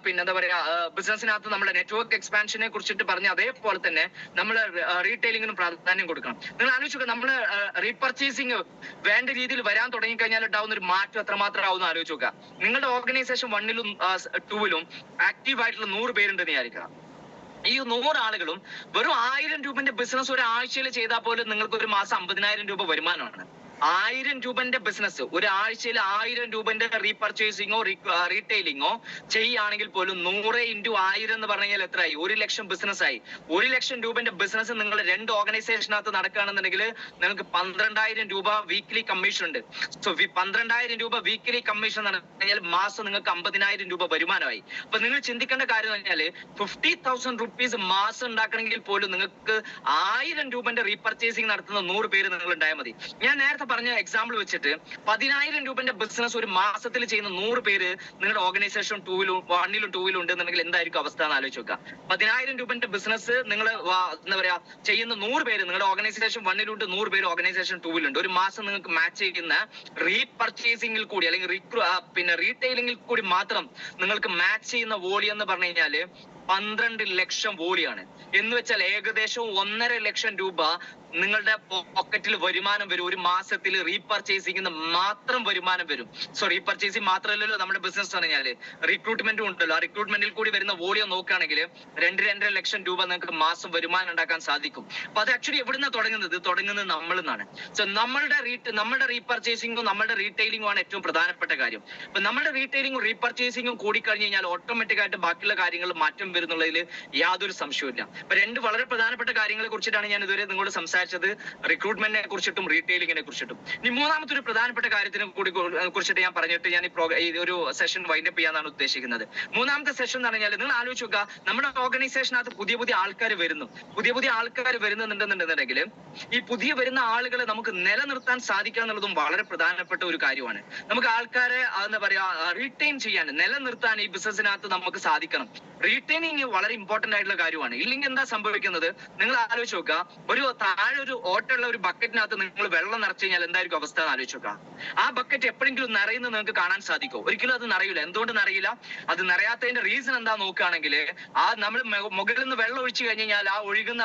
പിന്നെ എന്താ പറയാ, ബിസിനസ്സിനകത്ത് നമ്മുടെ നെറ്റ്വർക്ക് എക്സ്പാൻഷനെ കുറിച്ചിട്ട് പറഞ്ഞ അതേപോലെ തന്നെ നമ്മൾ റീറ്റെയിലിങ്ങിനും പ്രാധാന്യം കൊടുക്കണം. നിങ്ങൾ ആലോചിക്കുക, നമ്മൾ റീപർച്ചേസിങ് വേണ്ട രീതിയിൽ വരാൻ തുടങ്ങിക്കഴിഞ്ഞാൽ ഉണ്ടാവുന്ന ഒരു മാറ്റം എത്രമാത്രം ആവുന്ന ആലോചിച്ച് നോക്കുക. നിങ്ങളുടെ ഓർഗനൈസേഷൻ 1ലും 2ലും ആക്റ്റീവ് ആയിട്ടുള്ള 100 പേരുണ്ടെന്ന് വിചാരിക്കുക. ഈ 100 ആളുകളും വെറും 1000 രൂപന്റെ ബിസിനസ് ഒരാഴ്ചയിൽ ചെയ്താൽ പോലും നിങ്ങൾക്ക് ഒരു മാസം 50,000 രൂപ വരുമാനമാണ്. 1000 രൂപന്റെ ബിസിനസ് ഒരാഴ്ചയിൽ 1000 രൂപന്റെ റീപർച്ചേസിങ്ങോ റീറ്റെയിലിങ്ങോ ചെയ്യുകയാണെങ്കിൽ പോലും 100 × 1000 എന്ന് പറഞ്ഞാൽ എത്രയായി? 1,00,000 ബിസിനസ് ആയി. 1,00,000 രൂപന്റെ ബിസിനസ് നിങ്ങൾ 2 ഓർഗനൈസേഷനകത്ത് നടക്കുകയാണെന്നുണ്ടെങ്കിൽ നിങ്ങൾക്ക് 12,000 രൂപ വീക്ക്ലി കമ്മീഷൻ ഉണ്ട്. സോ 12,000 രൂപ വീക്ക്ലി കമ്മീഷൻ എന്ന് പറഞ്ഞാൽ മാസം നിങ്ങൾക്ക് 50,000 രൂപ വരുമാനമായി. അപ്പൊ നിങ്ങൾ ചിന്തിക്കേണ്ട കാര്യം എന്ന് പറഞ്ഞാൽ 50,000 റുപ്പീസ് മാസം ഉണ്ടാക്കണമെങ്കിൽ പോലും നിങ്ങൾക്ക് 1000 രൂപന്റെ റീപർച്ചേസിംഗ് നടത്തുന്ന 100 പേര് നിങ്ങൾ ഉണ്ടായാൽ മതി. ഞാൻ നേരത്തെ പറഞ്ഞ എക്സാമ്പിൾ വെച്ചിട്ട് 10,000 രൂപന്റെ ബിസിനസ് ഒരു മാസത്തിൽ ചെയ്യുന്ന 100 പേര് നിങ്ങളുടെ ഓർഗനൈസേഷൻ 1ലും 2ലും ഉണ്ടെന്നുണ്ടെങ്കിൽ എന്തായിരിക്കും അവസ്ഥ എന്ന് ആലോചിച്ച് നോക്കുക. 10,000 രൂപന്റെ ബിസിനസ് നിങ്ങൾ എന്താ പറയാ ചെയ്യുന്ന 100 പേര് നിങ്ങളുടെ ഓർഗനൈസേഷൻ 1ലുണ്ട്, 100 പേര് ഓർഗനൈസേഷൻ 2ലുണ്ട്. ഒരു മാസം നിങ്ങൾക്ക് മാച്ച് ചെയ്യുന്ന റീപർച്ചേസിംഗിൽ കൂടി അല്ലെങ്കിൽ പിന്നെ റീറ്റെയിലിംഗിൽ കൂടി മാത്രം നിങ്ങൾക്ക് മാച്ച് ചെയ്യുന്ന വോളിയം എന്ന് പറഞ്ഞു കഴിഞ്ഞാല് 12 ലക്ഷം വോളിയാണ്. എന്ന് വെച്ചാൽ ഏകദേശം 1.5 ലക്ഷം രൂപ നിങ്ങളുടെ പോക്കറ്റിൽ വരുമാനം വരും. ഒരു മാസത്തിൽ റീപർച്ചേസിംഗ് മാത്രം വരുമാനം വരും. സോ റീപർച്ചേസിംഗ് മാത്രമല്ലല്ലോ നമ്മുടെ ബിസിനസ് പറഞ്ഞാല്, റിക്രൂട്ട്മെന്റും ഉണ്ടല്ലോ. ആ റിക്രൂട്ട്മെന്റിൽ കൂടി വരുന്ന വോളിയം നോക്കുകയാണെങ്കിൽ 2-2.5 ലക്ഷം രൂപ നിങ്ങൾക്ക് മാസം വരുമാനം ഉണ്ടാക്കാൻ സാധിക്കും. അപ്പൊ അത് ആക്ച്വലി എവിടുന്ന തുടങ്ങുന്നത് നമ്മളിൽ നിന്നാണ്. സോ നമ്മുടെ റീപർച്ചേസിംഗും നമ്മുടെ റീറ്റെയിലിംഗും ആണ് ഏറ്റവും പ്രധാനപ്പെട്ട കാര്യം. അപ്പൊ നമ്മുടെ റീറ്റെയിലിംഗും റീപർച്ചേസിംഗും കൂടി കഴിഞ്ഞ് കഴിഞ്ഞാൽ ഓട്ടോമാറ്റിക് ആയിട്ട് ബാക്കിയുള്ള കാര്യങ്ങൾ മാറ്റം വരുന്നുള്ളതിൽ യാതൊരു സംശയമില്ല. അപ്പൊ രണ്ട് വളരെ പ്രധാനപ്പെട്ട കാര്യങ്ങളെ കുറിച്ചിട്ടാണ് ഞാൻ ഇതുവരെ നിങ്ങളോട് സംസാരിച്ചത്, റിക്രൂട്ട്മെന്റിനെ കുറിച്ചിട്ടും റീറ്റെയിലിംഗിനെ കുറിച്ചിട്ടും. ഇനി മൂന്നാമത്തെ ഒരു പ്രധാനപ്പെട്ട കാര്യത്തിനെ കുറിച്ചിട്ട് ഞാൻ പറഞ്ഞിട്ട് ഞാൻ ഈ ഒരു സെഷൻ വൈൻഡപ്പ് ചെയ്യാനാണ് ഉദ്ദേശിക്കുന്നത്. മൂന്നാമത്തെ സെഷൻ എന്ന് പറഞ്ഞാൽ നിങ്ങൾ ആലോചിച്ച് നോക്കുക, നമ്മുടെ ഓർഗനൈസേഷനകത്ത് പുതിയ ആൾക്കാർ വരുന്നുണ്ടെന്നുണ്ടെങ്കിൽ ഈ പുതിയ വരുന്ന ആളുകളെ നമുക്ക് നിലനിർത്താൻ സാധിക്കുക എന്നുള്ളതും വളരെ പ്രധാനപ്പെട്ട ഒരു കാര്യമാണ്. നമുക്ക് ആൾക്കാരെ എന്താ പറയാ റീറ്റെയിൻ ചെയ്യാൻ, നിലനിർത്താൻ ഈ ബിസിനസിനകത്ത് നമുക്ക് സാധിക്കണം. റീറ്റെയിനിങ് വളരെ ഇമ്പോർട്ടന്റ് ആയിട്ടുള്ള കാര്യമാണ്. ഇല്ലെങ്കിൽ എന്താ സംഭവിക്കുന്നത്, നിങ്ങൾ ആലോചിച്ച് നോക്കുക, താഴെ ഒരു ഓട്ടമുള്ള ഒരു ബക്കറ്റിനകത്ത് നിങ്ങൾ വെള്ളം നിറച്ചു കഴിഞ്ഞാൽ എന്തായിരിക്കും അവസ്ഥ എന്ന് ആലോചിച്ച് നോക്കുക. ആ ബക്കറ്റ് എപ്പോഴെങ്കിലും നിറയുന്നത് നിങ്ങൾക്ക് കാണാൻ സാധിക്കും? ഒരിക്കലും അത് നിറയില്ല. എന്തുകൊണ്ട് നിറയില്ല? അത് നിറയാത്തതിന്റെ റീസൺ എന്താ നോക്കുകയാണെങ്കിൽ, നമ്മൾ മുകളിൽ നിന്ന് വെള്ളം ഒഴിച്ചു കഴിഞ്ഞാൽ ആ ഒഴുകുന്ന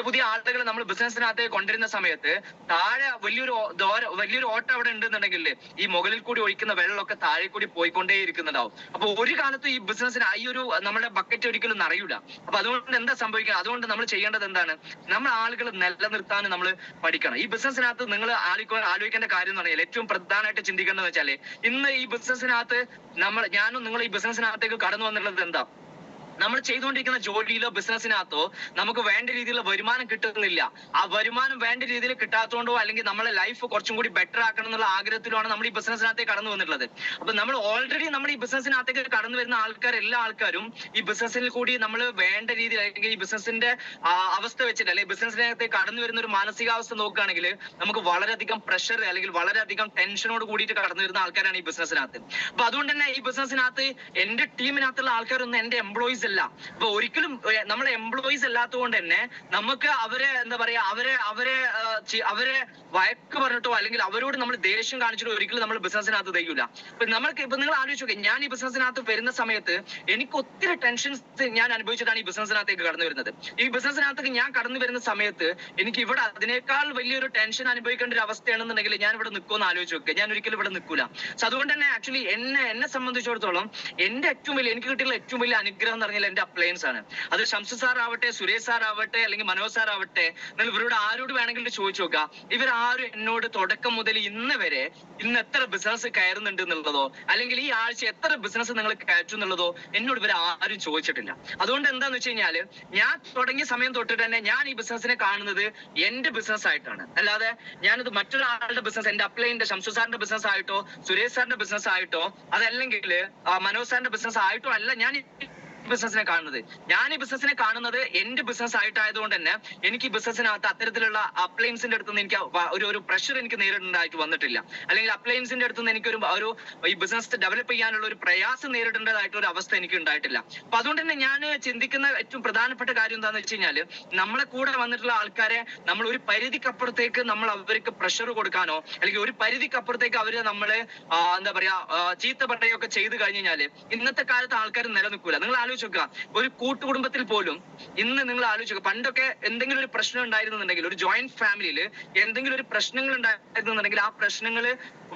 പുതിയ ആളുകൾ നമ്മൾ ബിസിനസിനകത്ത് കൊണ്ടുവരുന്ന സമയത്ത് താഴെ വലിയൊരു ഓട്ടം അവിടെ ഉണ്ടെന്നുണ്ടെങ്കിൽ ഈ മുകളിൽ കൂടി ഒഴിക്കുന്ന വെള്ളമൊക്കെ താഴെ കൂടി പോയിക്കൊണ്ടേ ഇരിക്കുന്നുണ്ടാവും. അപ്പൊ ഒരു കാലത്ത് ഈ ബിസിനസിന് ഈ ഒരു നമ്മുടെ ബക്കറ്റ് ഒരിക്കലും നിറയൂല. അപ്പൊ അതുകൊണ്ട് എന്താ സംഭവിക്കുക? അതുകൊണ്ട് നമ്മൾ ചെയ്യേണ്ടത് എന്താണ്? നമ്മൾ ആളുകൾ നിലനിർത്താൻ നമ്മൾ പഠിക്കണം. ഈ ബിസിനസിനകത്ത് നിങ്ങൾ ആലോചിക്കേണ്ട കാര്യം എന്ന് പറഞ്ഞാൽ, ഏറ്റവും പ്രധാനമായിട്ട് ചിന്തിക്കേണ്ടത് വെച്ചാല്, ഇന്ന് ഈ ബിസിനസിനകത്ത് ഞാനും നിങ്ങൾ ഈ ബിസിനസിനകത്തേക്ക് കടന്നു വന്നിട്ടുള്ളത് എന്താ? നമ്മൾ ചെയ്തുകൊണ്ടിരിക്കുന്ന ജോലിയിലോ ബിസിനസിനകത്തോ നമുക്ക് വേണ്ട രീതിയിലുള്ള വരുമാനം കിട്ടുന്നില്ല. ആ വരുമാനം വേണ്ട രീതിയിൽ കിട്ടാത്തതുകൊണ്ടോ അല്ലെങ്കിൽ നമ്മളെ ലൈഫ് കുറച്ചും കൂടി ബെറ്റർ ആക്കണം എന്നുള്ള ആഗ്രഹത്തിലാണ് നമ്മൾ ഈ ബിസിനസിനകത്തേക്ക് കടന്നു വന്നിട്ടുള്ളത്. അപ്പൊ നമ്മൾ ഓൾറെഡി നമ്മൾ ഈ ബിസിനസിനകത്തേക്ക് കടന്നു വരുന്ന എല്ലാ ആൾക്കാരും ഈ ബിസിനസ്സിൽ കൂടി നമ്മൾ വേണ്ട രീതിയിൽ അല്ലെങ്കിൽ ഈ ബിസിനസിന്റെ അവസ്ഥ വെച്ചിട്ട് അല്ലെങ്കിൽ ബിസിനസിനകത്തേക്ക് കടന്നു വരുന്ന ഒരു മാനസികാവസ്ഥ നോക്കുകയാണെങ്കിൽ നമുക്ക് വളരെയധികം പ്രഷർ അല്ലെങ്കിൽ വളരെയധികം ടെൻഷനോട് കൂടിയിട്ട് കടന്നു വരുന്ന ആൾക്കാരാണ് ഈ ബിസിനസിനകത്ത്. അപ്പൊ അതുകൊണ്ട് തന്നെ ഈ ബിസിനസിനകത്ത് എന്റെ ടീമിനകത്തുള്ള ആൾക്കാരൊന്നും എന്റെ എംപ്ലോയീസ് അല്ല. അപ്പൊ ഒരിക്കലും നമ്മളെ എംപ്ലോയീസ് അല്ലാത്തത് കൊണ്ട് തന്നെ നമുക്ക് അവരെ എന്താ പറയാ അവരെ വഴക്ക് പറഞ്ഞിട്ടോ അല്ലെങ്കിൽ അവരോട് നമ്മൾ ദേഷ്യം കാണിച്ചിട്ടോ ഒരിക്കലും നമ്മൾ ബിസിനസിനകത്ത് തയ്യൂല. ഇപ്പൊ നിങ്ങൾ ആലോചിച്ച് നോക്കുക, ഞാൻ ഈ ബിസിനസിനകത്ത് വരുന്ന സമയത്ത് എനിക്ക് ഒത്തിരി ടെൻഷൻസ് ഞാൻ അനുഭവിച്ചിട്ടാണ് ഈ ബിസിനസിനകത്തേക്ക് കടന്നു വരുന്നത്. ഈ ബിസിനസിനകത്തേക്ക് ഞാൻ കടന്നു വരുന്ന സമയത്ത് എനിക്ക് ഇവിടെ അതിനേക്കാൾ വലിയൊരു ടെൻഷൻ അനുഭവിക്കേണ്ട ഒരു അവസ്ഥയാണെന്നുണ്ടെങ്കിൽ ഞാൻ ഇവിടെ നിൽക്കുമെന്ന് ആലോചിച്ച് നോക്കുക. ഞാൻ ഒരിക്കലും ഇവിടെ നിൽക്കൂല. സോ അതുകൊണ്ട് തന്നെ ആക്ച്വലി എന്നെ സംബന്ധിച്ചിടത്തോളം എനിക്ക് കിട്ടിയുള്ള ഏറ്റവും വലിയ അനുഗ്രഹം എന്ന് പറഞ്ഞാൽ എന്റെ അപ്ലയൻസ് ആണ്. അത് ഷംസു സാർ ആവട്ടെ, സുരേഷ് സാർ ആവട്ടെ, അല്ലെങ്കിൽ മനോജ് സാർ ആവട്ടെ, നിങ്ങൾ ഇവരോട് ആരോട് വേണമെങ്കിലും ചോദിച്ചു നോക്കുക, ഇവരാരും എന്നോട് തുടക്കം മുതൽ ഇന്ന് എത്ര ബിസിനസ് കയറുന്നുണ്ട് എന്നുള്ളതോ അല്ലെങ്കിൽ ഈ ആഴ്ച എത്ര ബിസിനസ് നിങ്ങൾ കയറ്റും എന്നുള്ളതോ എന്നോട് ഇവർ ആരും ചോദിച്ചിട്ടില്ല. അതുകൊണ്ട് എന്താന്ന് വെച്ച് കഴിഞ്ഞാല്, ഞാൻ തുടങ്ങിയ സമയം തൊട്ടിട്ട് തന്നെ ഞാൻ ഈ ബിസിനസിനെ കാണുന്നത് എന്റെ ബിസിനസ് ആയിട്ടാണ്. അല്ലാതെ ഞാനിത് മറ്റൊരാളുടെ ബിസിനസ്, എന്റെ അപ്ലൈന്റെ ഷംസു സാറിന്റെ ബിസിനസ് ആയിട്ടോ സുരേഷ് സാറിന്റെ ബിസിനസ് ആയിട്ടോ അതല്ലെങ്കിൽ മനോജ് സാറിന്റെ ബിസിനസ് ആയിട്ടോ അല്ല ഞാൻ ബിസിനസിനെ കാണുന്നത്. ഞാൻ ഈ ബിസിനസിനെ കാണുന്നത് എന്റെ ബിസിനസ് ആയിട്ടായതുകൊണ്ട് തന്നെ എനിക്ക് ഈ ബിസിനസിനകത്ത് അത്തരത്തിലുള്ള അപ്ലയൻസിന്റെ അടുത്ത് നിന്ന് എനിക്ക് ഒരു പ്രഷർ എനിക്ക് നേരിടേണ്ടതായിട്ട് വന്നിട്ടില്ല. അല്ലെങ്കിൽ അപ്ലയൻസിന്റെ അടുത്ത് നിന്ന് എനിക്ക് ഒരു ഈ ബിസിനസ് ഡെവലപ്പ് ചെയ്യാനുള്ള ഒരു പ്രയാസം നേരിടേണ്ടതായിട്ട് ഒരു അവസ്ഥ എനിക്ക് ഉണ്ടായിട്ടില്ല. അപ്പൊ അതുകൊണ്ട് തന്നെ ഞാൻ ചിന്തിക്കുന്ന ഏറ്റവും പ്രധാനപ്പെട്ട കാര്യം എന്താണെന്ന് വെച്ച് കഴിഞ്ഞാല്, നമ്മളെ കൂടെ വന്നിട്ടുള്ള ആൾക്കാരെ നമ്മൾ ഒരു പരിധിക്കപ്പുറത്തേക്ക് നമ്മൾ അവർക്ക് പ്രഷർ കൊടുക്കാനോ അല്ലെങ്കിൽ ഒരു പരിധിക്കപ്പുറത്തേക്ക് അവര് നമ്മളെ എന്താ പറയാ ചീത്ത പറയുകയൊക്കെ ചെയ്ത് കഴിഞ്ഞു കഴിഞ്ഞാല് ഇന്നത്തെ കാലത്ത് ആൾക്കാർ നിലനിൽക്കൂല. നിങ്ങൾ ആലോചിക്കുക, ഒരു കൂട്ടുകുടുംബത്തിൽ പോലും ഇന്ന് നിങ്ങൾ ആലോചിക്കുക, പണ്ടൊക്കെ എന്തെങ്കിലും ഒരു പ്രശ്നം ഉണ്ടായിരുന്നുണ്ടെങ്കിൽ, ഒരു ജോയിന്റ് ഫാമിലിയിൽ എന്തെങ്കിലും ഒരു പ്രശ്നങ്ങൾ ഉണ്ടായിരുന്നുണ്ടെങ്കിൽ ആ പ്രശ്നങ്ങൾ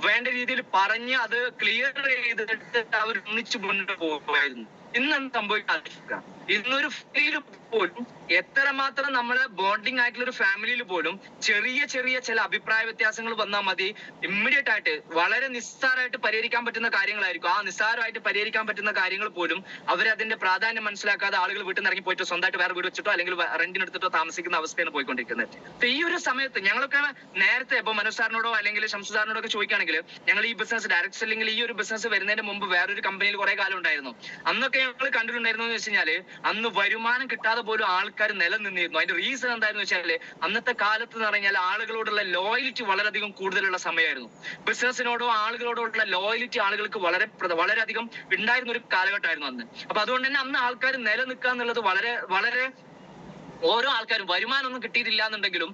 വേണ്ട രീതിയിൽ പറഞ്ഞ് അത് ക്ലിയർ ചെയ്തിട്ട് അവർ ഒന്നിച്ച് മുന്നോട്ട് പോകുമായിരുന്നു. ഇന്ന് സംഭവിക്കാതിരിക്കുക, ഇന്നൊരു ഫാമിലിയിൽ പോലും എത്രമാത്രം നമ്മള് ബോണ്ടിങ് ആയിട്ടുള്ള ഒരു ഫാമിലിയിൽ പോലും ചെറിയ ചില അഭിപ്രായ വ്യത്യാസങ്ങൾ വന്നാൽ മതി, ഇമ്മീഡിയറ്റ് ആയിട്ട് വളരെ നിസ്സാരമായിട്ട് പരിഹരിക്കാൻ പറ്റുന്ന കാര്യങ്ങളായിരിക്കും. ആ നിസ്സാരമായിട്ട് പരിഹരിക്കാൻ പറ്റുന്ന കാര്യങ്ങൾ പോലും അവരതിന്റെ പ്രാധാന്യം മനസ്സിലാക്കാതെ ആളുകൾ വീട്ടിൽ നിന്ന് ഇറങ്ങി പോയിട്ട് സ്വന്തമായിട്ട് വേറെ വീട് വെച്ചിട്ടോ അല്ലെങ്കിൽ റെന്റിനെടുത്തിട്ടോ താമസിക്കുന്ന അവസ്ഥയാണ് പോയിക്കൊണ്ടിരിക്കുന്നത്. അപ്പൊ ഈ ഒരു സമയത്ത് ഞങ്ങളൊക്കെ നേരത്തെ ഇപ്പൊ മനോജ് സാറിനോടോ അല്ലെങ്കിൽ ഷംസു സാറിനോടോ ഒക്കെ ചോദിക്കുകയാണെങ്കിൽ, ഞങ്ങൾ ഈ ബിസിനസ് ഡയറക്ട് സെല്ലിംഗിൽ ഈ ഒരു ബിസിനസ് വരുന്നതിന് മുമ്പ് വേറൊരു കമ്പനിയിൽ കുറെ കാലം ഉണ്ടായിരുന്നു. അന്നൊക്കെ ഞങ്ങൾ കണ്ടിട്ടുണ്ടായിരുന്നു എന്ന് വെച്ച് കഴിഞ്ഞാല്, അന്ന് വരുമാനം കിട്ടാതെ പോലും ആൾക്കാർ നിലനിന്നിരുന്നു. അതിന്റെ റീസൺ എന്തായിരുന്നു വെച്ചാല്, അന്നത്തെ കാലത്ത് എന്ന് പറഞ്ഞാൽ ആളുകളോടുള്ള ലോയലിറ്റി വളരെയധികം കൂടുതലുള്ള സമയമായിരുന്നു. ബിസിനസിനോടോ ആളുകളോടോ ഉള്ള ലോയലിറ്റി ആളുകൾക്ക് വളരെയധികം ഉണ്ടായിരുന്ന ഒരു കാലഘട്ടമായിരുന്നു അന്ന്. അപ്പൊ അതുകൊണ്ട് തന്നെ അന്ന് ആൾക്കാർ നിലനിൽക്കുക എന്നുള്ളത് വളരെ ഓരോ ആൾക്കാരും വരുമാനമൊന്നും കിട്ടിയിട്ടില്ല എന്നുണ്ടെങ്കിലും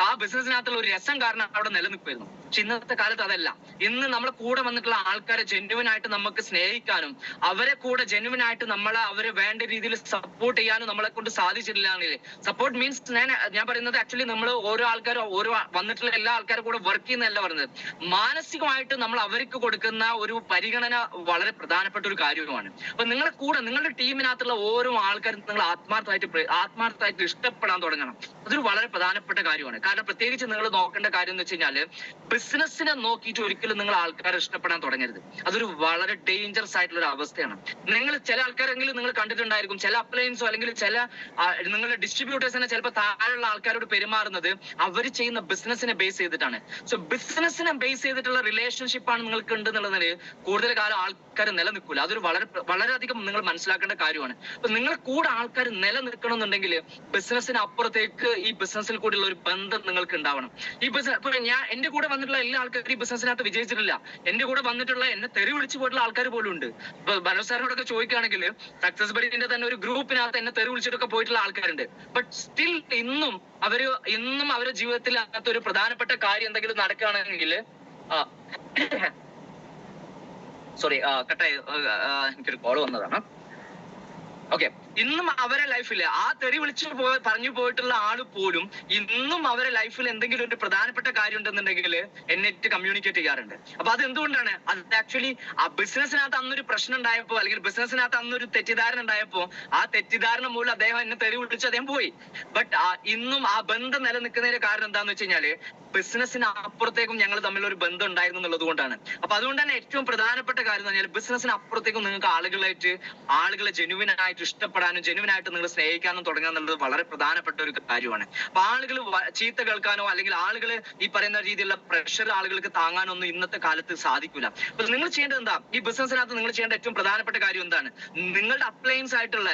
ആ ബിസിനസ്സിനകത്തുള്ള ഒരു രസം കാരണം അവിടെ നിലനിൽക്കുമായിരുന്നു. പക്ഷെ ഇന്നത്തെ കാലത്ത് അതല്ല. ഇന്ന് നമ്മളെ കൂടെ വന്നിട്ടുള്ള ആൾക്കാരെ ജെന്യുവൻ ആയിട്ട് നമുക്ക് സ്നേഹിക്കാനും അവരെ കൂടെ ജെന്യുവൻ ആയിട്ട് അവരെ വേണ്ട രീതിയിൽ സപ്പോർട്ട് ചെയ്യാനും നമ്മളെ കൊണ്ട് സാധിച്ചിട്ടില്ല എങ്കിൽ, സപ്പോർട്ട് മീൻസ് ഞാൻ പറയുന്നത് ആക്ച്വലി നമ്മൾ ഓരോ ആൾക്കാരും ഓരോ വന്നിട്ടുള്ള എല്ലാ ആൾക്കാരും കൂടെ വർക്ക് ചെയ്യുന്നതല്ല പറയുന്നത്, മാനസികമായിട്ട് നമ്മൾ അവർക്ക് കൊടുക്കുന്ന ഒരു പരിഗണന വളരെ പ്രധാനപ്പെട്ട ഒരു കാര്യമാണ്. അപ്പൊ നിങ്ങളെ കൂടെ നിങ്ങളുടെ ടീമിനകത്തുള്ള ഓരോ ആൾക്കാരും നിങ്ങൾ ആത്മാർത്ഥമായിട്ട് ഇഷ്ടപ്പെടാൻ തുടങ്ങണം. അതൊരു വളരെ പ്രധാനപ്പെട്ട കാര്യമാണ്. കാരണം പ്രത്യേകിച്ച് നിങ്ങൾ നോക്കേണ്ട കാര്യം എന്ന് വെച്ച് കഴിഞ്ഞാല്, ബിസിനസ്സിനെ നോക്കിയിട്ട് ഒരിക്കലും നിങ്ങൾ ആൾക്കാരെ ഇഷ്ടപ്പെടാൻ തുടങ്ങരുത്. അതൊരു വളരെ ഡേഞ്ചറസ് ആയിട്ടുള്ള ഒരു അവസ്ഥയാണ്. നിങ്ങൾ ചില ആൾക്കാരെങ്കിലും നിങ്ങൾ കണ്ടിട്ടുണ്ടായിരിക്കും, ചില അപ്ലയൻസോ അല്ലെങ്കിൽ ചില നിങ്ങളുടെ ഡിസ്ട്രിബ്യൂട്ടേഴ്സിനെ ചിലപ്പോൾ താഴെയുള്ള ആൾക്കാരോട് പെരുമാറുന്നത് അവർ ചെയ്യുന്ന ബിസിനസ്സിനെ ബേസ് ചെയ്തിട്ടാണ്. സോ ബിസിനസ്സിനെ ബേസ് ചെയ്തിട്ടുള്ള റിലേഷൻഷിപ്പാണ് നിങ്ങൾക്ക് ഉണ്ടെന്നുള്ളതിന് കൂടുതൽ കാലം ആൾക്കാർ നിലനിൽക്കൂല. അതൊരു വളരെയധികം നിങ്ങൾ മനസ്സിലാക്കേണ്ട കാര്യമാണ്. അപ്പൊ നിങ്ങളെ കൂടെ ആൾക്കാർ നിലനിൽക്കണം എന്നുണ്ടെങ്കിൽ ബിസിനസ്സിന് അപ്പുറത്തേക്ക് ഈ ബിസിനസ്സിൽ കൂടെയുള്ള ഒരു ബന്ധം നിങ്ങൾക്ക് ഉണ്ടാവണം. ഈ ബിസിനസ് ഇപ്പൊ എന്റെ കൂടെ വന്നിട്ടുള്ള എല്ലാ ആൾക്കാരും ഈ ബിസിനസ്സിനകത്ത് വിജയിച്ചിട്ടില്ല. എന്റെ കൂടെ വന്നിട്ടുള്ള എന്നെ തെറി വിളിച്ചു പോയിട്ടുള്ള ആൾക്കാർ പോലും ഉണ്ട്. ഇപ്പൊ മനോജ് സാറിനോടൊക്കെ ചോദിക്കുകയാണെങ്കിൽ സക്സസ് ബഡിന്റെ തന്നെ ഒരു ഗ്രൂപ്പിനകത്ത് എന്നെ തെറി വിളിച്ചിട്ടൊക്കെ പോയിട്ടുള്ള ആൾക്കാരുണ്ട്. ബട്ട് സ്റ്റിൽ ഇന്നും അവരുടെ ജീവിതത്തിൽ അകത്ത് ഒരു പ്രധാനപ്പെട്ട കാര്യം എന്തെങ്കിലും നടക്കുകയാണെങ്കിൽ സോറി കട്ടായി, എനിക്കൊരു കോൾ വന്നതാണ്. ഓക്കെ, ഇന്നും അവരെ ലൈഫിൽ ആ തെറി വിളിച്ചു പറഞ്ഞു പോയിട്ടുള്ള ആള് പോലും ഇന്നും അവരെ ലൈഫിൽ എന്തെങ്കിലും ഒരു പ്രധാനപ്പെട്ട കാര്യം ഉണ്ടെന്നുണ്ടെങ്കിൽ എന്നിട്ട് കമ്മ്യൂണിക്കേറ്റ് ചെയ്യാറുണ്ട്. അപ്പൊ അത് എന്തുകൊണ്ടാണ്? അത് ആക്ച്വലി ആ ബിസിനസ്സിനകത്ത് അന്നൊരു പ്രശ്നം ഉണ്ടായപ്പോ അല്ലെങ്കിൽ ബിസിനസ്സിനകത്ത് അന്നൊരു തെറ്റിദ്ധാരണ ഉണ്ടായപ്പോ ആ തെറ്റിദ്ധാരണ മൂലം അദ്ദേഹം എന്നെ തെറി വിളിച്ച് അദ്ദേഹം പോയി. ബട്ട് ഇന്നും ആ ബന്ധം നിലനിൽക്കുന്നതിന്റെ കാരണം എന്താന്ന് വെച്ച് കഴിഞ്ഞാല് ബിസിനസ്സിന് അപ്പുറത്തേക്കും ഞങ്ങൾ തമ്മിൽ ഒരു ബന്ധം ഉണ്ടായിരുന്നു എന്നുള്ളത് കൊണ്ടാണ്. അപ്പൊ അതുകൊണ്ട് തന്നെ ഏറ്റവും പ്രധാനപ്പെട്ട കാര്യം എന്ന് പറഞ്ഞാൽ ബിസിനസ്സിന് അപ്പുറത്തേക്കും നിങ്ങൾക്ക് ആളുകളെ ജെന്യുവൻ ആയിട്ട് ഇഷ്ടപ്പെടാനും ജെന്യുവൻ ആയിട്ട് നിങ്ങൾ സ്നേഹിക്കാനും തുടങ്ങുക എന്നുള്ളത് വളരെ പ്രധാനപ്പെട്ട ഒരു കാര്യമാണ്. അപ്പൊ ആളുകൾ ചീത്ത കേൾക്കാനോ അല്ലെങ്കിൽ ആളുകൾ ഈ പറയുന്ന രീതിയിലുള്ള പ്രഷർ ആളുകൾക്ക് താങ്ങാനോ ഒന്നും ഇന്നത്തെ കാലത്ത് സാധിക്കില്ല. അപ്പൊ നിങ്ങൾ ചെയ്യേണ്ടത് എന്താ? ഈ ബിസിനസ്സിനകത്ത് നിങ്ങൾ ചെയ്യേണ്ട ഏറ്റവും പ്രധാനപ്പെട്ട കാര്യം എന്താണ്? നിങ്ങളുടെ അപ്ലയൻസ് ആയിട്ടുള്ള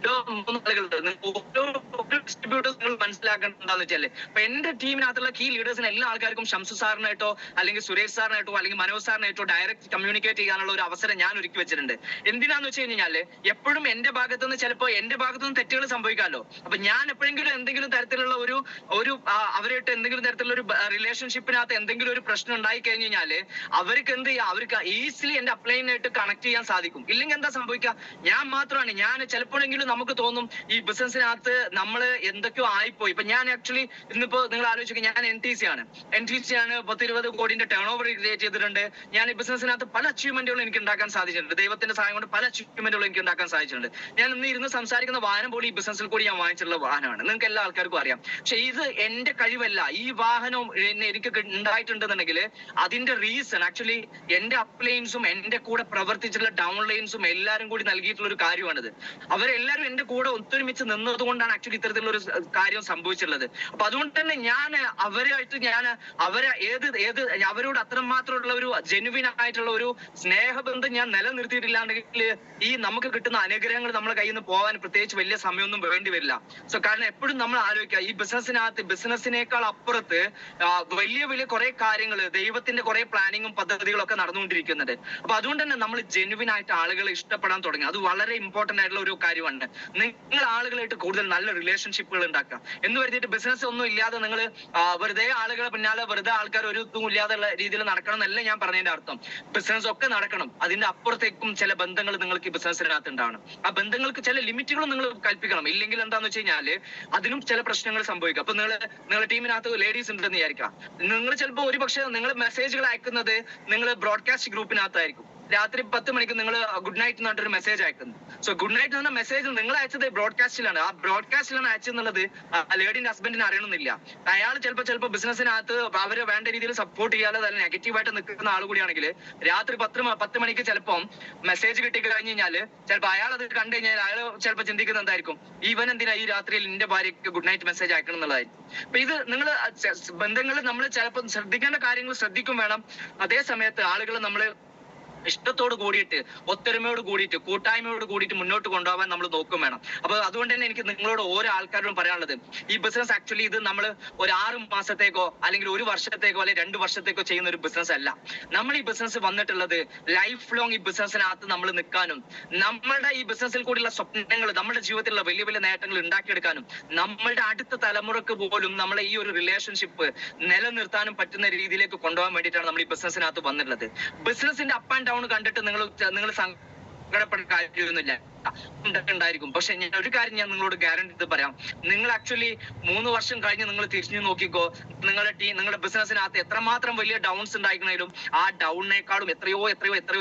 2-3 ആളുകളുണ്ട്. ഓരോ ഡിസ്ട്രിബ്യൂട്ടേഴ്സ് നിങ്ങൾ മനസ്സിലാക്കേണ്ടത് എന്താണെന്ന് വെച്ചാൽ, ഇപ്പൊ എന്റെ ടീമിനകത്തുള്ള കീ ലീഡേഴ്സിന് എല്ലാ ആൾക്കാർക്കും ഷംസു സാറിനായിട്ടോ അല്ലെങ്കിൽ സുരേഷ് സാറിനായിട്ടോ അല്ലെങ്കിൽ മനോജ് സാറിനായിട്ടോ ഡയറക്റ്റ് കമ്മ്യൂണിക്കേറ്റ് ചെയ്യാനുള്ള ഒരു അവസരം ഞാൻ ഒരുക്കി വെച്ചിട്ടുണ്ട്. എന്തിനാന്ന് വെച്ച് കഴിഞ്ഞാൽ എപ്പോഴും എന്റെ ഭാഗത്തുനിന്ന് ചിലപ്പോൾ എന്റെ ഭാഗത്തുനിന്ന് തെറ്റുകൾ സംഭവിക്കാമല്ലോ. അപ്പൊ ഞാൻ എപ്പോഴെങ്കിലും എന്തെങ്കിലും തരത്തിലുള്ള ഒരു അവരായിട്ട് എന്തെങ്കിലും തരത്തിലുള്ള ഒരു റിലേഷൻഷിപ്പിനകത്ത് എന്തെങ്കിലും ഒരു പ്രശ്നം ഉണ്ടായി കഴിഞ്ഞു കഴിഞ്ഞാല് അവർക്ക് എന്ത് ചെയ്യാം? അവർക്ക് ഈസിലി എന്റെ അപ്ലൈനായിട്ട് കണക്ട് ചെയ്യാൻ സാധിക്കും. ഇല്ലെങ്കിൽ എന്താ സംഭവിക്കുക? ഞാൻ ചിലപ്പോഴെങ്കിലും നമുക്ക് തോന്നും ഈ ബിസിനസ്സിനകത്ത് നമ്മൾ എന്തൊക്കെയോ ആയിപ്പോയി. ഇപ്പൊ ഞാൻ ആക്ച്വലി ഇന്നിപ്പോ നിങ്ങൾ ആലോചിക്കുക, ഞാൻ NTC ആണ് 10-20 കോടിന്റെ ടേൺ ഓവർ ക്രിയേറ്റ് ചെയ്തിട്ടുണ്ട്. ഞാൻ ഈ ബിസിനസ്സിനകത്ത് പല അച്ചീവ്മെന്റുകളും എനിക്ക് ഉണ്ടാക്കാൻ സാധിച്ചിട്ടുണ്ട്. ദൈവത്തിന്റെ സഹായം കൊണ്ട് പല അച്ചീവ്മെന്റുകളും എനിക്ക് ഉണ്ടാക്കാൻ സാധിച്ചിട്ടുണ്ട്. ഞാൻ ഇന്ന് ഇരുന്ന് സംസാരിക്കുന്ന വാഹനം പോലും ഈ ബിസിനസ്സിൽ കൂടി ഞാൻ വാങ്ങിച്ചിട്ടുള്ള വാഹനമാണ്. നിങ്ങൾക്ക് എല്ലാ ആൾക്കാർക്കും അറിയാം. പക്ഷെ ഇത് എന്റെ കഴിവല്ല. ഈ വാഹനം എനിക്ക് ഉണ്ടായിട്ടുണ്ടെന്നുണ്ടെങ്കിൽ അതിന്റെ റീസൺ ആക്ച്വലി എന്റെ അപ്ലൈൻസും എന്റെ കൂടെ പ്രവർത്തിച്ചിട്ടുള്ള ഡൗൺലൈൻസും എല്ലാവരും കൂടി നൽകിയിട്ടുള്ള ഒരു കാര്യമാണിത്. അവരെല്ലാവരും എന്റെ കൂടെ ഒത്തൊരുമിച്ച് നിന്നത് കൊണ്ടാണ് ആക്ച്വലി ഇത്തരത്തിലുള്ള ഒരു കാര്യം സംഭവിച്ചിട്ടുള്ളത്. അപ്പൊ അതുകൊണ്ട് തന്നെ ഞാൻ അവരോട് അത്രമാത്രമുള്ള ഒരു ജെനുവിൻ ആയിട്ടുള്ള ഒരു സ്നേഹബന്ധം ഞാൻ നിലനിർത്തിയിട്ടില്ലാണ്ടെങ്കിൽ ഈ നമുക്ക് കിട്ടുന്ന അനുഗ്രഹങ്ങൾ നമ്മളെ കയ്യിൽ നിന്ന് പോകാൻ പ്രത്യേകിച്ച് വലിയ സമയമൊന്നും വേണ്ടി വരില്ല. സോ കാരണം എപ്പോഴും നമ്മൾ ആലോചിക്കുക, ഈ ബിസിനസ്സിനേക്കാൾ അപ്പുറത്ത് വലിയ കുറെ കാര്യങ്ങൾ, ദൈവത്തിന്റെ കുറെ പ്ലാനിങ്ങും പദ്ധതികളൊക്കെ നടന്നുകൊണ്ടിരിക്കുന്നുണ്ട്. അപ്പൊ അതുകൊണ്ട് തന്നെ നമ്മൾ ജെനുവിൻ ആയിട്ട് ആളുകളെ ഇഷ്ടപ്പെടാൻ തുടങ്ങി. അത് വളരെ ഇമ്പോർട്ടന്റ് ആയിട്ടുള്ള ഒരു കാര്യമാണ്. നിങ്ങൾ ആളുകളായിട്ട് കൂടുതൽ നല്ല റിലേഷൻഷിപ്പുകൾ ഉണ്ടാക്കുക എന്ന് വരുത്തിയിട്ട് ബിസിനസ് ഒന്നും ഇല്ലാതെ നിങ്ങൾ വെറുതെ ആളുകളെ പിന്നാലെ വെറുതെ ആൾക്കാർ ഒരു ഇതും ഇല്ലാതെയുള്ള രീതിയിൽ നടക്കണം എന്നല്ല ഞാൻ പറഞ്ഞതിന്റെ അർത്ഥം. ബിസിനസ് ഒക്കെ നടക്കണം, അതിന്റെ അപ്പുറത്തേക്കും ചില ബന്ധങ്ങൾ നിങ്ങൾക്ക് ഈ ബിസിനസ്സിനകത്ത് ഉണ്ടാവണം. ആ ബന്ധങ്ങൾക്ക് ചില ലിമിറ്റുകളും നിങ്ങൾ കൽപ്പിക്കണം. ഇല്ലെങ്കിൽ എന്താന്ന് വെച്ച് കഴിഞ്ഞാല് അതിനും ചില പ്രശ്നങ്ങൾ സംഭവിക്കും. അപ്പൊ നിങ്ങളുടെ ടീമിനകത്ത് ലേഡീസ് ഉണ്ടെന്ന് വിചാരിക്കാം. നിങ്ങൾ ചിലപ്പോൾ ഒരുപക്ഷെ നിങ്ങൾ മെസ്സേജുകൾ അയക്കുന്നത് നിങ്ങൾ ബ്രോഡ്കാസ്റ്റ് ഗ്രൂപ്പിനകത്തായിരിക്കും. രാത്രി 10 മണിക്ക് നിങ്ങൾ ഗുഡ് നൈറ്റ് എന്ന് പറഞ്ഞൊരു മെസ്സേജ് അയക്കുന്നു. സോ ഗുഡ് നൈറ്റ് എന്ന മെസ്സേജ് നിങ്ങൾ അയച്ചത് ബ്രോഡ്കാസ്റ്റിലാണ്. ആ ബ്രോഡ്കാസ്റ്റിലാണ് അയച്ചെന്നുള്ളത് ലേഡിന്റെ ഹസ്ബൻഡിന് അറിയണമെന്നില്ല. അയാൾ ചിലപ്പോൾ ബിസിനസ്സിനകത്ത് അവരെ വേണ്ട രീതിയിൽ സപ്പോർട്ട് ചെയ്യാതെ തന്നെ നെഗറ്റീവായിട്ട് നിൽക്കുന്ന ആൾ കൂടിയാണെങ്കിൽ രാത്രി 10 മണിക്ക് ചിലപ്പം മെസ്സേജ് കിട്ടി കഴിഞ്ഞ് കഴിഞ്ഞാൽ ചിലപ്പോൾ അയാൾ അത് കണ്ടു കഴിഞ്ഞാൽ അയാൾ ചിലപ്പോൾ ചിന്തിക്കുന്നത് എന്തായിരിക്കും? ഇവൻ എന്തിനാ ഈ രാത്രിയിൽ എന്റെ ഭാര്യയ്ക്ക് ഗുഡ് നൈറ്റ് മെസ്സേജ് അയക്കണം എന്നുള്ളതായിരിക്കും. അപ്പൊ ഇത് നിങ്ങൾ ബന്ധങ്ങൾ നമ്മൾ ചിലപ്പോൾ ശ്രദ്ധിക്കേണ്ട കാര്യങ്ങൾ ശ്രദ്ധിക്കും വേണം. അതേ സമയത്ത് ആളുകൾ നമ്മൾ ഇഷ്ടത്തോട് കൂടിയിട്ട്, ഒത്തൊരുമയോട് കൂടിയിട്ട്, കൂട്ടായ്മയോട് കൂടിയിട്ട് മുന്നോട്ട് കൊണ്ടുപോകാൻ നമ്മൾ നോക്കും വേണം. അപ്പൊ അതുകൊണ്ട് തന്നെ എനിക്ക് നിങ്ങളോട് ഓരോ ആൾക്കാരോടും പറയാനുള്ളത്, ഈ ബിസിനസ് ആക്ച്വലി ഇത് നമ്മൾ ഒരു 6 മാസത്തേക്കോ അല്ലെങ്കിൽ 1 വർഷത്തേക്കോ അല്ലെങ്കിൽ 2 വർഷത്തേക്കോ ചെയ്യുന്ന ഒരു ബിസിനസ് അല്ല. നമ്മൾ ഈ ബിസിനസ് വന്നിട്ടുള്ളത് ലൈഫ് ലോങ് ഈ ബിസിനസ്സിനകത്ത് നമ്മൾ നിൽക്കാനും, നമ്മളുടെ ഈ ബിസിനസ്സിൽ കൂടിയുള്ള സ്വപ്നങ്ങൾ, നമ്മുടെ ജീവിതത്തിലുള്ള വലിയ വലിയ നേട്ടങ്ങൾ ഉണ്ടാക്കിയെടുക്കാനും, നമ്മളുടെ അടുത്ത തലമുറക്ക് പോലും നമ്മളെ ഈ ഒരു റിലേഷൻഷിപ്പ് നിലനിർത്താനും പറ്റുന്ന രീതിയിലേക്ക് കൊണ്ടുപോകാൻ വേണ്ടിയിട്ടാണ് നമ്മൾ ഈ ബിസിനസ്സിനകത്ത് വന്നിട്ടുള്ളത്. ബിസിനസിന്റെ അപ്പ് ആൻഡ് ഡൗൺ കണ്ടിട്ട് നിങ്ങൾ സങ്കടപ്പെടേണ്ട കാര്യമൊന്നുമില്ല, ഉണ്ടായിരിക്കും. പക്ഷെ ഞാൻ ഒരു കാര്യം ഞാൻ നിങ്ങളോട് ഗ്യാരണ്ടി ചെയ്ത് പറയാം, നിങ്ങൾ ആക്ച്വലി 3 വർഷം കഴിഞ്ഞ് നിങ്ങൾ തിരിഞ്ഞു നോക്കിക്കോ, നിങ്ങളുടെ ബിസിനസ്സിനകത്ത് എത്രമാത്രം വലിയ ഡൗൺസ് ഉണ്ടായിരുന്നാലും ആ ഡൗണിനേക്കാളും എത്രയോ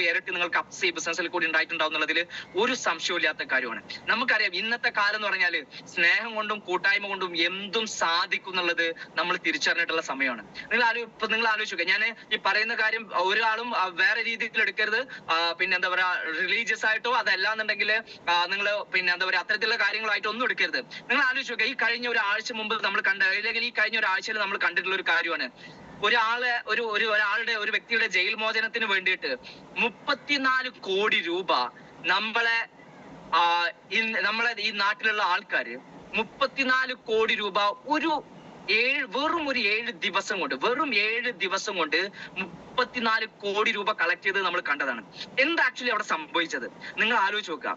ഇരട്ടി നിങ്ങൾക്ക് അപ്സ് ഈ ബിസിനസ്സിൽ കൂടി ഉണ്ടായിട്ടുണ്ടാവും എന്നുള്ളതിൽ ഒരു സംശയമില്ലാത്ത കാര്യമാണ്. നമുക്കറിയാം ഇന്നത്തെ കാലം എന്ന് പറഞ്ഞാൽ സ്നേഹം കൊണ്ടും കൂട്ടായ്മ കൊണ്ടും എന്തും സാധിക്കും എന്നുള്ളത് നമ്മൾ തിരിച്ചറിഞ്ഞിട്ടുള്ള സമയമാണ്. നിങ്ങൾ ആലോചിക്കുക, ഞാൻ ഈ പറയുന്ന കാര്യം ഒരാളും വേറെ രീതിയിൽ എടുക്കരുത്. പിന്നെ എന്താ പറയാ, റിലീജിയസ് ആയിട്ടോ അതല്ലാന്നുണ്ടെങ്കിൽ നിങ്ങൾ പിന്നെ എന്താ പറയുക അത്തരത്തിലുള്ള കാര്യങ്ങളായിട്ട് ഒന്നും എടുക്കരുത്. നിങ്ങൾ ആലോചിച്ച് നോക്കുക, ഈ കഴിഞ്ഞ ഒരാഴ്ച മുമ്പ് നമ്മൾ അല്ലെങ്കിൽ ഈ കഴിഞ്ഞ ഒരാഴ്ചയിൽ നമ്മൾ കണ്ടിട്ടുള്ള ഒരു കാര്യമാണ്, ഒരാളുടെ ഒരു വ്യക്തിയുടെ ജയിൽ മോചനത്തിന് വേണ്ടിയിട്ട് 34 കോടി രൂപ നമ്മളെ ഈ നാട്ടിലുള്ള ആൾക്കാര് 34 കോടി രൂപ വെറും 7 ദിവസം കൊണ്ട് 34 കോടി രൂപ കളക്ട് ചെയ്ത് നമ്മൾ കണ്ടതാണ്. എന്താ ആക്ച്വലി അവിടെ സംഭവിച്ചത് നിങ്ങൾ ആലോചിച്ച് നോക്കുക.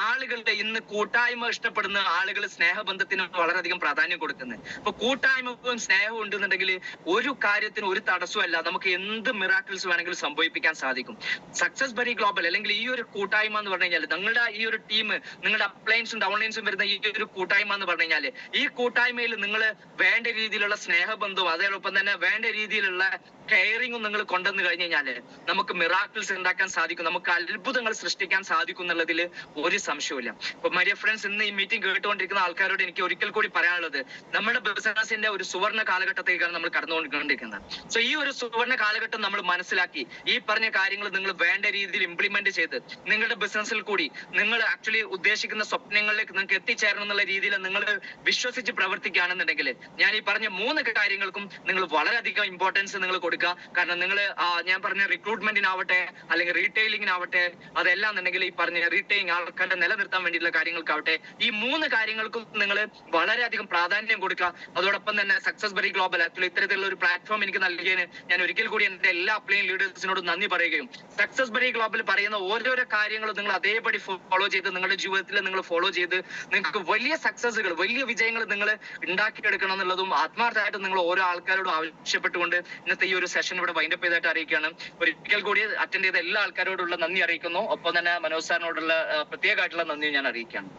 ആളുകളുടെ ഇന്ന് കൂട്ടായ്മ ഇഷ്ടപ്പെടുന്ന ആളുകൾ സ്നേഹബന്ധത്തിന് വളരെയധികം പ്രാധാന്യം കൊടുക്കുന്നത്. ഇപ്പൊ കൂട്ടായ്മയും സ്നേഹവും ഉണ്ടെന്നുണ്ടെങ്കിൽ ഒരു കാര്യത്തിന് ഒരു തടസ്സമല്ല, നമുക്ക് എന്ത് മിറാക്കിൾസ് വേണമെങ്കിലും സംഭവിപ്പിക്കാൻ സാധിക്കും. സക്സസ് ബറി ഗ്ലോബൽ അല്ലെങ്കിൽ ഈ ഒരു കൂട്ടായ്മ എന്ന് പറഞ്ഞു കഴിഞ്ഞാൽ, നിങ്ങളുടെ ഈ ഒരു ടീം, നിങ്ങളുടെ അപ്ലയൻസും ഡൗൺലൈൻസും വരുന്ന ഈ ഒരു കൂട്ടായ്മ എന്ന് പറഞ്ഞു കഴിഞ്ഞാൽ, ഈ കൂട്ടായ്മയിൽ നിങ്ങൾ വേണ്ട രീതിയിലുള്ള സ്നേഹബന്ധവും അതോടൊപ്പം തന്നെ വേണ്ട രീതിയിലുള്ള കെയറിങ്ങും നിങ്ങൾ കൊണ്ടുവന്ന് കഴിഞ്ഞു കഴിഞ്ഞാല് നമുക്ക് മിറാക്കിൾസ് ഉണ്ടാക്കാൻ സാധിക്കും, നമുക്ക് അത്ഭുതങ്ങൾ സൃഷ്ടിക്കാൻ സാധിക്കും എന്നുള്ളതിൽ ഒരു സംശയമില്ല. ഇപ്പൊ മൈ ഫ്രണ്ട്സ്, ഇന്ന് ഈ മീറ്റിംഗ് കേട്ടുകൊണ്ടിരിക്കുന്ന ആൾക്കാരോട് എനിക്ക് ഒരിക്കൽ കൂടി പറയാനുള്ളത്, നമ്മുടെ ബിസിനസിന്റെ ഒരു സുവർണ്ണ കാലഘട്ടത്തേക്കാണ് നമ്മൾ കടന്നുകൊണ്ടിരിക്കുന്നത്. സോ ഈ ഒരു സുവർണ്ണ കാലഘട്ടം നമ്മൾ മനസ്സിലാക്കി ഈ പറഞ്ഞ കാര്യങ്ങൾ നിങ്ങൾ വേണ്ട രീതിയിൽ ഇംപ്ലിമെന്റ് ചെയ്ത് നിങ്ങളുടെ ബിസിനസ്സിൽ കൂടി നിങ്ങൾ ആക്ച്വലി ഉദ്ദേശിക്കുന്ന സ്വപ്നങ്ങളിലേക്ക് നിങ്ങൾക്ക് എത്തിച്ചേരണം എന്നുള്ള രീതിയിൽ നിങ്ങൾ വിശ്വസിച്ച് പ്രവർത്തിക്കുകയാണെന്നുണ്ടെങ്കിൽ ഞാൻ ഈ പറഞ്ഞ 3 കാര്യങ്ങൾക്കും നിങ്ങൾ വളരെയധികം ഇമ്പോർട്ടൻസ് നിങ്ങൾ കൊടുക്കുക. കാരണം നിങ്ങൾ ഞാൻ പറഞ്ഞ റിക്രൂട്ട്മെന്റിനാവട്ടെ അല്ലെങ്കിൽ റീറ്റെയിലിംഗിനാവട്ടെ, അതെല്ലാം എന്നുണ്ടെങ്കിൽ ഈ പറഞ്ഞ റീറ്റെയിലിംഗ് ആൾക്കാരുടെ നിലനിർത്താൻ വേണ്ടിയിട്ടുള്ള കാര്യങ്ങൾക്കാവട്ടെ, ഈ 3 കാര്യങ്ങൾക്കും നിങ്ങൾ വളരെയധികം പ്രാധാന്യം കൊടുക്കുക. അതോടൊപ്പം തന്നെ സക്സസ് ബറി ഗ്ലോബൽ ആക്ച്വലി ഇത്തരത്തിലുള്ള ഒരു പ്ലാറ്റ്ഫോം എനിക്ക് നൽകിയതിന് ഞാൻ ഒരിക്കൽ കൂടി എന്റെ എല്ലാ അപ്ലൈൻ ലീഡേഴ്സിനോട് നന്ദി പറയുകയും, സക്സസ് ബറി ഗ്ലോബൽ പറയുന്ന ഓരോരോ കാര്യങ്ങളും നിങ്ങൾ അതേപടി ഫോളോ ചെയ്ത് നിങ്ങളുടെ ജീവിതത്തിൽ നിങ്ങൾ ഫോളോ ചെയ്ത് നിങ്ങൾക്ക് വലിയ സക്സസുകൾ, വലിയ വിജയങ്ങൾ നിങ്ങൾ ഉണ്ടാക്കിയെടുക്കണം എന്നുള്ളതും ആത്മാർത്ഥമായിട്ട് നിങ്ങൾ ഓരോ ആൾക്കാരോടും ആവശ്യപ്പെട്ടുകൊണ്ട് ഇന്നത്തെ ഈ ഒരു സെഷൻ ഇവിടെ വൈൻഡപ്പ് ചെയ്തായിട്ട് അറിയിക്കുകയാണ്. ഒരിക്കൽ കൂടി അറ്റൻഡ് ചെയ്ത എല്ലാ ആൾക്കാരോടുള്ള നന്ദി അറിയിക്കുന്നു. ഒപ്പം തന്നെ മനോജ് സാറിനോടുള്ള പ്രത്യേകമായിട്ടുള്ള നന്ദി ഞാൻ അറിയിക്കുകയാണ്.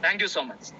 Thank you so much.